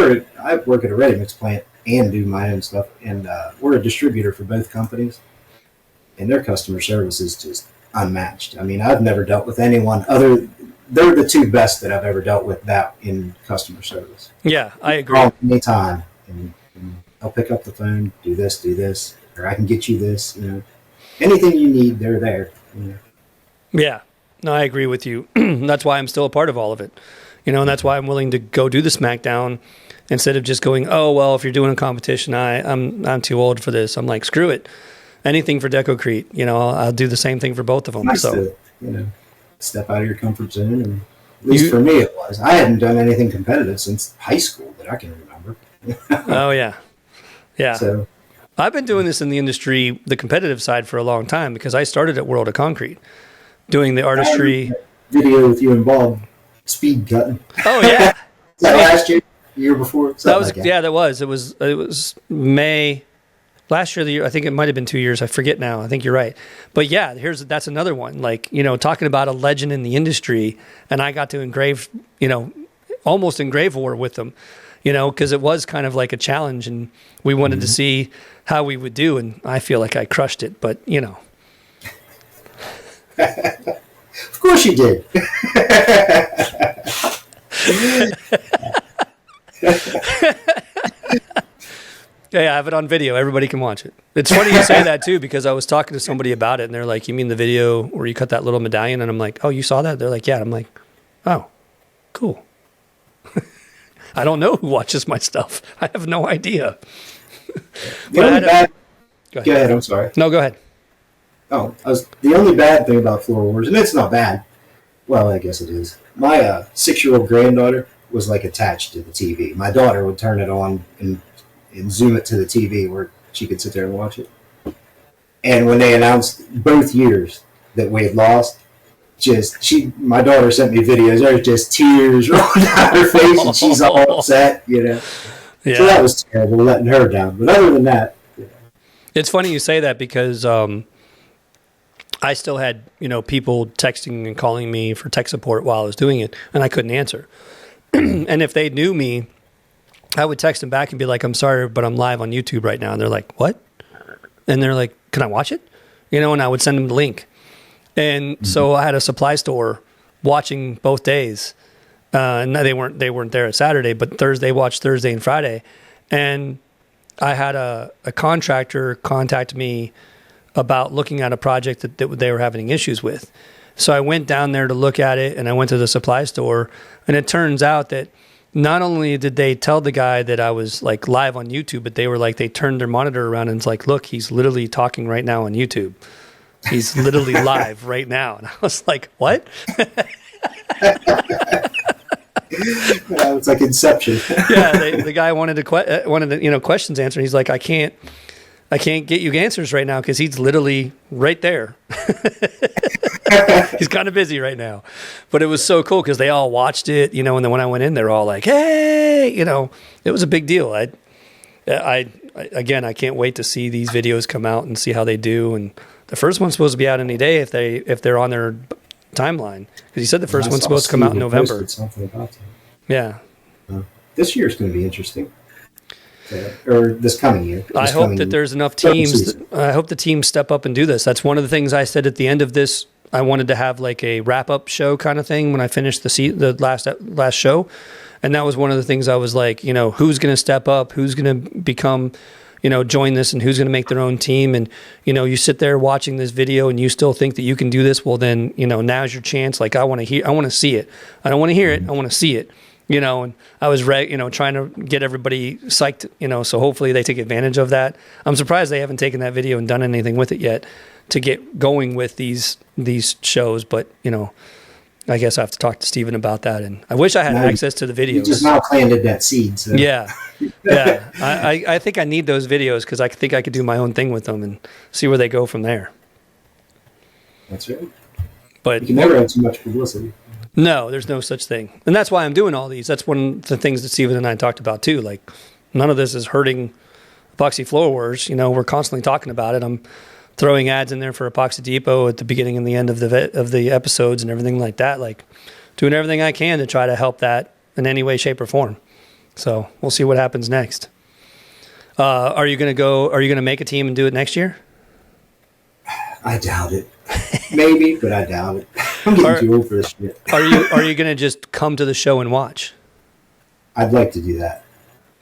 I work at a ready-mix plant and do my own stuff, and we're a distributor for both companies, and their customer service is just unmatched. I mean, I've never dealt with anyone they're the two best that I've ever dealt with that in customer service. Yeah, I agree. Call anytime, and I'll pick up the phone, do this, or I can get you this. You know, anything you need, they're there. You know. Yeah, no, I agree with you. That's why I'm still a part of all of it. You know, and that's why I'm willing to go do the SmackDown instead of just going, oh, well, if you're doing a competition, I'm too old for this. I'm like, screw it. Anything for Decocrete. You know, I'll do the same thing for both of them. Nice to, you know, step out of your comfort zone. And at least for me, it was. I hadn't done anything competitive since high school that I can remember. Oh, yeah. Yeah. So I've been doing this in the industry, the competitive side, for a long time because I started at World of Concrete doing the artistry. Video with you and Bob speed cutting. Oh, yeah. Last year before? That was, yeah, that was. It was May. Last year, the year, I think it might have been 2 years. I forget now. I think you're right. But yeah, that's another one. Like, you know, talking about a legend in the industry, and I got to engrave, you know, almost engrave war with them, you know, because it was kind of like a challenge, and we wanted to see how we would do, and I feel like I crushed it. But you know, of course you did. Yeah, I have it on video. Everybody can watch it. It's funny you say that too, because I was talking to somebody about it, and they're like, "You mean the video where you cut that little medallion?" And I'm like, "Oh, you saw that?" They're like, "Yeah." And I'm like, "Oh, cool." I don't know who watches my stuff. I have no idea. Go ahead. I'm sorry. No, go ahead. Oh, the only bad thing about Floor Wars, and it's not bad. Well, I guess it is. My 6-year-old granddaughter was like attached to the TV. My daughter would turn it on and zoom it to the TV where she could sit there and watch it. And when they announced both years that we had lost, my daughter sent me videos. There's just tears rolling down her face, and she's all upset, you know. Yeah. So that was terrible, letting her down. But other than that, you know. It's funny you say that because I still had, you know, people texting and calling me for tech support while I was doing it, and I couldn't answer. And if they knew me, I would text them back and be like, "I'm sorry, but I'm live on YouTube right now." And they're like, "What?" And they're like, "Can I watch it?" You know, and I would send them the link. And so I had a supply store watching both days. No, they weren't there at Saturday, but Thursday watched Thursday and Friday. And I had a contractor contact me about looking at a project that they were having issues with. So I went down there to look at it, and I went to the supply store, and it turns out that not only did they tell the guy that I was like live on YouTube, but they turned their monitor around and it's like, "Look, he's literally talking right now on YouTube. He's literally live right now." And I was like, "What?" It's like Inception. Yeah, the guy wanted questions answered. He's like, I can't get you answers right now because he's literally right there. He's kind of busy right now. But it was so cool because they all watched it, you know, and then when I went in, they're all like, "Hey," you know, it was a big deal. I can't wait to see these videos come out and see how they do. And the first one's supposed to be out any day if they're on their timeline, because he said the first one's supposed to come out in November. Something about that. Yeah. This year's going to be interesting. Or this coming year. I hope that there's enough teams. I hope the teams step up and do this. That's one of the things I said at the end of this. I wanted to have like a wrap-up show kind of thing when I finished the last show. And that was one of the things I was like, you know, who's going to step up? Who's going to become, you know, join this, and who's going to make their own team? And, you know, you sit there watching this video and you still think that you can do this. Well, then, you know, now's your chance. Like, I want to see it. I don't want to hear it. I want to see it. You know, and I was, trying to get everybody psyched, you know, so hopefully they take advantage of that. I'm surprised they haven't taken that video and done anything with it yet to get going with these shows. But, you know, I guess I have to talk to Steven about that. And I wish I had access to the videos. You just now planted that seed. So. Yeah. Yeah. I think I need those videos because I think I could do my own thing with them and see where they go from there. That's right. But you can never have too much publicity. No, there's no such thing. And that's why I'm doing all these. That's one of the things that Steven and I talked about too. Like, none of this is hurting Epoxy Floor Wars. We're constantly talking about it. I'm throwing ads in there for Epoxy Depot at the beginning and the end of the episodes and everything like that. Like, doing everything I can to try to help that in any way, shape, or form. So we'll see what happens next. Are you going to make a team and do it next year? I doubt it. Maybe, but I doubt it. I'm getting too old for this shit. Are you going to just come to the show and watch? I'd like to do that.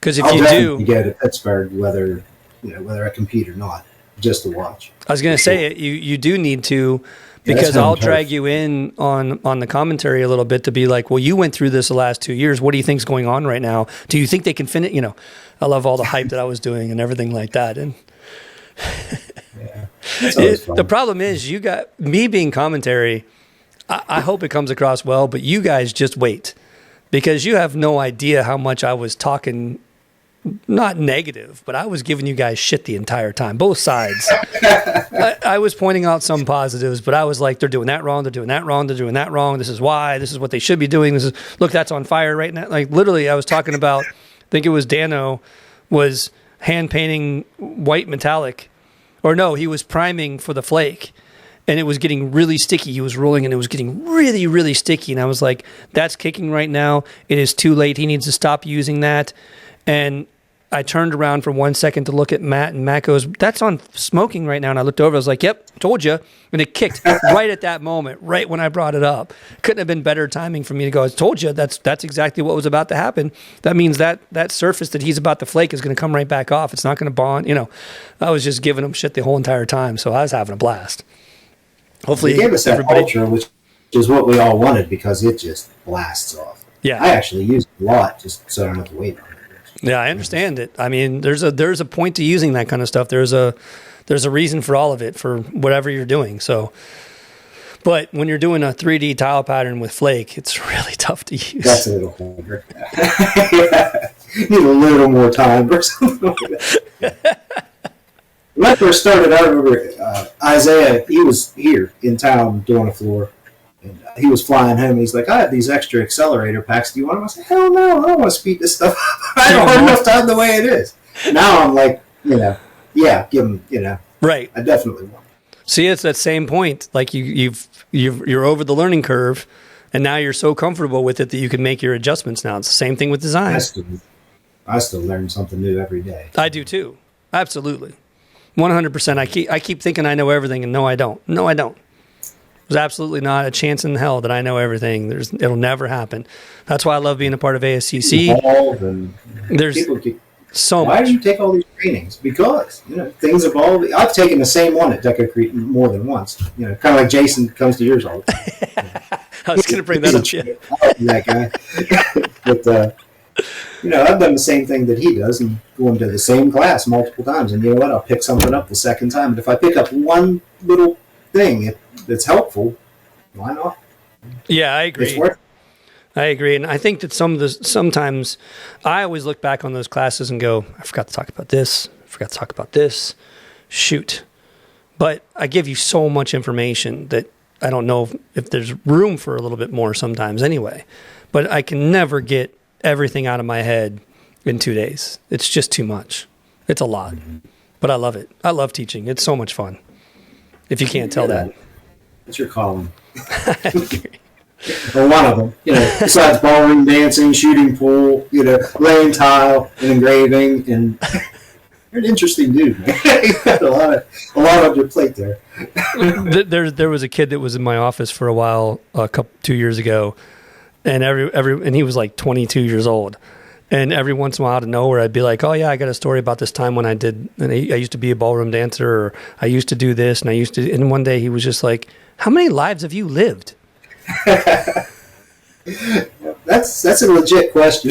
Because if I'll you do, go to Pittsburgh, whether I compete or not, just to watch. I was going to say it. You do need to, because I'll drag you in on the commentary a little bit to be like, well, you went through this the last 2 years. What do you think's going on right now? Do you think they can finish? I love all the hype that I was doing and everything like that. And yeah, the problem is, you got me being commentary. I hope it comes across well, but you guys just wait, because you have no idea how much I was talking, not negative, but I was giving you guys shit the entire time, both sides. I was pointing out some positives, but I was like, they're doing that wrong, they're doing that wrong, they're doing that wrong. This is why, this is what they should be doing. Look, that's on fire right now. Like, literally, I was talking about, I think it was Dano was hand painting white metallic, or no, he was priming for the flake, and it was getting really sticky. He was rolling, and it was getting really, really sticky. And I was like, that's kicking right now. It is too late. He needs to stop using that. And I turned around for 1 second to look at Matt, and Matt goes, that's on smoking right now. And I looked over, I was like, yep, told you. And it kicked right at that moment, right when I brought it up. Couldn't have been better timing for me to go, I told you, that's exactly what was about to happen. That means that surface that he's about to flake is going to come right back off. It's not going to bond. I was just giving him shit the whole entire time. So I was having a blast. Hopefully they gave us that ultra, which is what we all wanted, because it just blasts off. Yeah. I actually use it a lot just so I don't have to wait on it. Yeah, I understand it. I mean, there's a point to using that kind of stuff. There's a reason for all of it, for whatever you're doing. So, but when you're doing a 3D tile pattern with flake, it's really tough to use. That's a little harder. Yeah. Need a little more time or something like that. When I first started, I remember Isaiah, he was here in town doing a floor. And he was flying home, and he's like, I have these extra accelerator packs. Do you want them? I said, hell no, I don't want to speed this stuff up. I don't have enough time the way it is. Now I'm like, yeah, give them, Right. I definitely want them. See, it's that same point. Like you're over the learning curve, and now you're so comfortable with it that you can make your adjustments now. It's the same thing with design. I still learn something new every day. I do too. Absolutely. 100%. I keep thinking I know everything, and no, I don't. No, I don't. There's absolutely not a chance in hell that I know everything. It'll never happen. That's why I love being a part of ASCC. There's so much. Why do you take all these trainings? Because things evolve. I've taken the same one at Decocrete more than once. Kind of like Jason comes to yours all the time. I was going to bring that up. Yeah. I like that guy. But I've done the same thing that he does, and going to the same class multiple times. And you know what? I'll pick something up the second time. But if I pick up one little thing that's helpful, why not? Yeah, I agree. It's worth it. I agree. And I think that sometimes I always look back on those classes and go, I forgot to talk about this. I forgot to talk about this. Shoot. But I give you so much information that I don't know if there's room for a little bit more sometimes anyway. But I can never get everything out of my head in 2 days. It's just too much. It's a lot. But I love it. I love teaching. It's so much fun. If you can't tell that. It's your calling. Or one of them. Besides ballroom dancing, shooting pool, laying tile and engraving, and you're an interesting dude, man. You got a lot on your plate there. There was a kid that was in my office for a while, 2 years ago, and and he was like 22 years old. And every once in a while, out of nowhere, I'd be like, oh, yeah, I got a story about this time when I used to be a ballroom dancer, or I used to do this, and one day he was just like, how many lives have you lived? That's a legit question.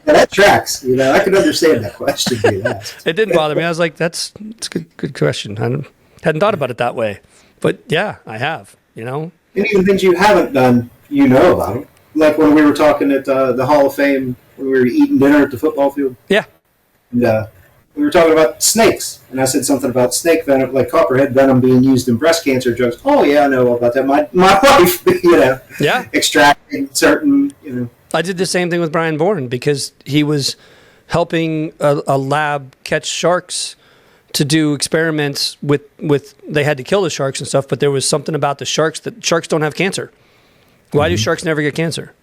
That tracks. I can understand that question being asked. It didn't bother me. I was like, that's a good question. I hadn't thought about it that way. But, yeah, I have, And even things you haven't done, you know about them. Like when we were talking at the Hall of Fame, when we were eating dinner at the football field. Yeah. And we were talking about snakes. And I said something about snake venom, like copperhead venom being used in breast cancer drugs. Oh, yeah, I know about that. My wife, yeah, extracting certain, I did the same thing with Brian Bourne because he was helping a lab catch sharks to do experiments with they had to kill the sharks and stuff, but there was something about the sharks that sharks don't have cancer. Why do sharks never get cancer?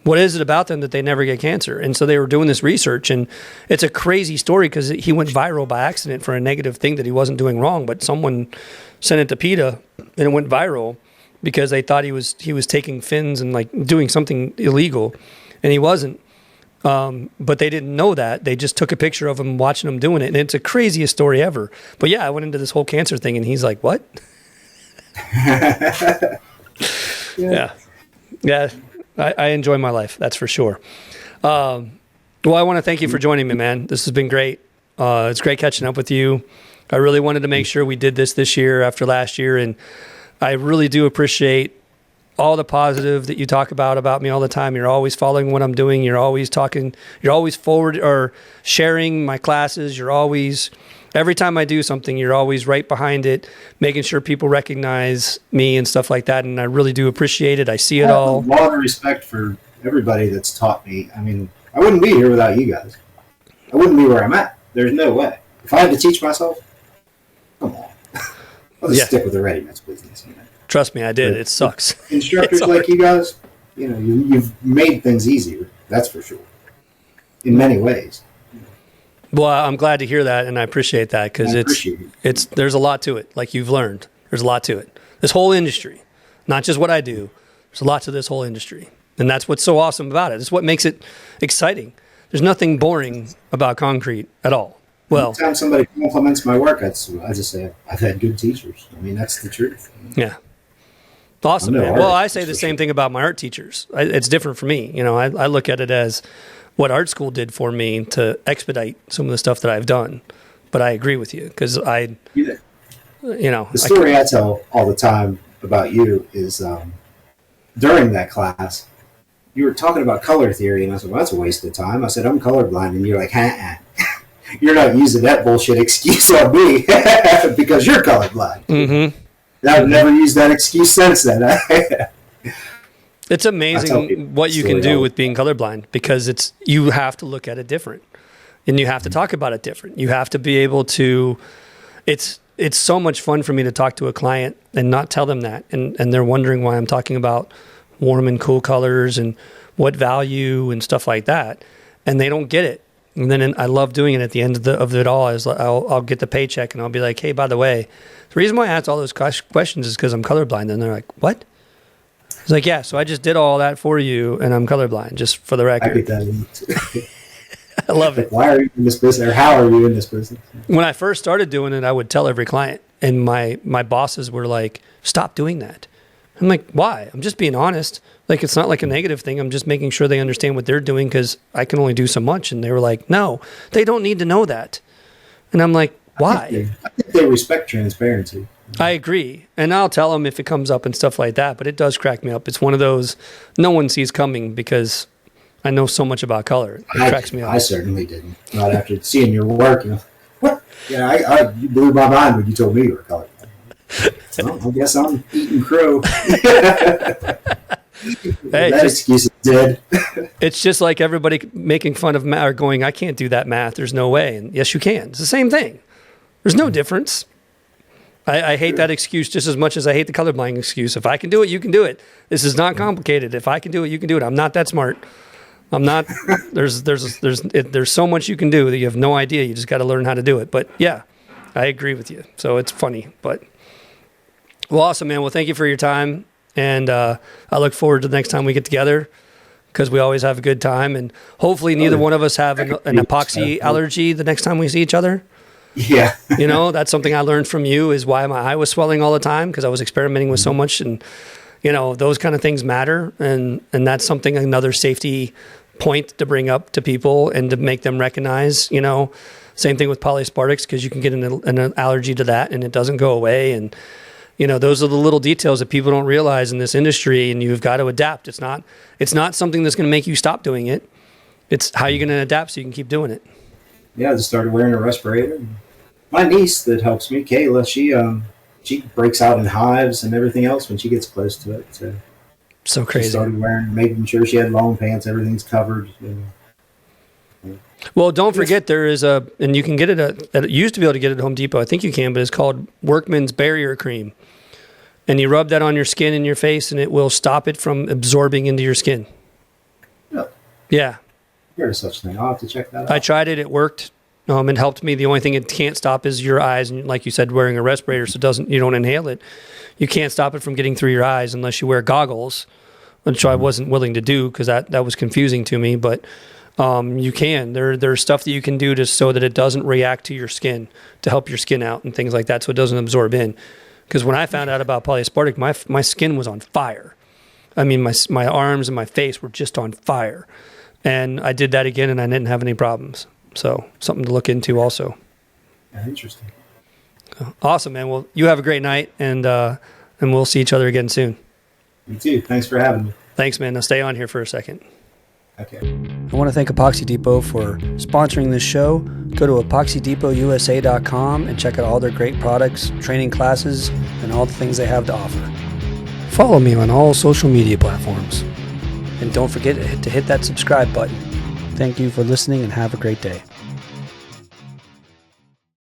What is it about them that they never get cancer? And so they were doing this research, and it's a crazy story because he went viral by accident for a negative thing that he wasn't doing wrong, but someone sent it to PETA and it went viral because they thought he was taking fins and like doing something illegal, and he wasn't. But they didn't know that. They just took a picture of him watching him doing it, and it's the craziest story ever. But yeah, I went into this whole cancer thing, and he's like, "What?" Yeah. I enjoy my life. That's for sure. Well, I want to thank you for joining me, man. This has been great. It's great catching up with you. I really wanted to make sure we did this year after last year, and I really do appreciate all the positive that you talk about me all the time. You're always following what I'm doing. You're always talking. You're always forward or sharing my classes. You're always, every time I do something, you're always right behind it, making sure people recognize me and stuff like that. And I really do appreciate it. I see it all. I have a lot of respect for everybody that's taught me. I mean, I wouldn't be here without you guys. I wouldn't be where I'm at. There's no way. If I had to teach myself, come on. I'll just stick with the ready-mix business. Trust me, I did. It sucks. Instructors like you guys, you've made things easier. That's for sure. In many ways. Well, I'm glad to hear that, and I appreciate that because there's a lot to it. Like you've learned, there's a lot to it. This whole industry, not just what I do. There's a lot to this whole industry, and that's what's so awesome about it. It's what makes it exciting. There's nothing boring about concrete at all. Well, anytime somebody compliments my work, I just say I've had good teachers. I mean, that's the truth. Yeah. Awesome, man. Well, I say the same thing about my art teachers. It's different for me. I look at it as what art school did for me to expedite some of the stuff that I've done. But I agree with you because the story I tell all the time about you is during that class, you were talking about color theory, and I said, well, that's a waste of time. I said, I'm colorblind, and you're like, you're not using that bullshit excuse on me because you're colorblind. Mm-hmm. I've never used that excuse since then. It's amazing what you can do with being colorblind because you have to look at it different, and you have to talk about it different. You have to be able to. It's so much fun for me to talk to a client and not tell them that, and they're wondering why I'm talking about warm and cool colors and what value and stuff like that, and they don't get it. And then I love doing it at the end of it all. Is I'll get the paycheck and I'll be like, hey, by the way, the reason why I asked all those questions is because I'm colorblind. And they're like, what? It's like, yeah, so I just did all that for you and I'm colorblind, just for the record. I get that. I love it. Why are you in this business, or how are you in this business? When I first started doing it, I would tell every client, and my bosses were like, stop doing that. I'm like, why? I'm just being honest. Like, it's not like a negative thing. I'm just making sure they understand what they're doing because I can only do so much. And they were like, no, they don't need to know that. And I'm like, why? I think they respect transparency. I agree. And I'll tell them if it comes up and stuff like that. But it does crack me up. It's one of those no one sees coming because I know so much about color. It cracks me up. I certainly didn't. Not after seeing your work. What? Yeah, you blew my mind when you told me you were colorblind. Well, I guess I'm eating crow. Hey, that excuse is dead. It's just like everybody making fun of math or going, I can't do that math. There's no way. And yes, you can. It's the same thing. There's no difference. I hate that excuse just as much as I hate the colorblind excuse. If I can do it, you can do it. This is not complicated. If I can do it, you can do it. I'm not that smart. I'm not. There's so much you can do that you have no idea. You just got to learn how to do it. But yeah, I agree with you. So it's funny, but well, awesome, man. Well, thank you for your time. And I look forward to the next time we get together because we always have a good time. And hopefully neither one of us have an epoxy allergy the next time we see each other. Yeah. That's something I learned from you is why my eye was swelling all the time because I was experimenting with so much. And, those kind of things matter. And that's something, another safety point to bring up to people and to make them recognize, same thing with polyspartics because you can get an allergy to that and it doesn't go away. And, Those are the little details that people don't realize in this industry, and you've got to adapt. It's not something that's going to make you stop doing it. It's how you're going to adapt so you can keep doing it. Yeah, I just started wearing a respirator. My niece that helps me, Kayla, she breaks out in hives and everything else when she gets close to it. So crazy. She started making sure she had long pants, everything's covered. Well, don't forget there is and you can get it you used to be able to get it at Home Depot. I think you can, but it's called Workman's Barrier Cream. And you rub that on your skin and your face, and it will stop it from absorbing into your skin. Oh. Yeah. There's such thing. I'll have to check that out. I tried it. It worked. It helped me. The only thing it can't stop is your eyes. And like you said, wearing a respirator, so you don't inhale it. You can't stop it from getting through your eyes unless you wear goggles, which I wasn't willing to do because that was confusing to me. But you can. There's stuff that you can do so that it doesn't react to your skin, to help your skin out and things like that, so it doesn't absorb in. Because when I found out about polyaspartic, my skin was on fire. I mean, my arms and my face were just on fire. And I did that again, and I didn't have any problems. So something to look into also. Yeah, interesting. Awesome, man. Well, you have a great night, and we'll see each other again soon. You too. Thanks for having me. Thanks, man. Now stay on here for a second. Okay. I want to thank Epoxy Depot for sponsoring this show. Go to epoxydepotusa.com and check out all their great products, training classes, and all the things they have to offer. Follow me on all social media platforms. And don't forget to hit that subscribe button. Thank you for listening and have a great day.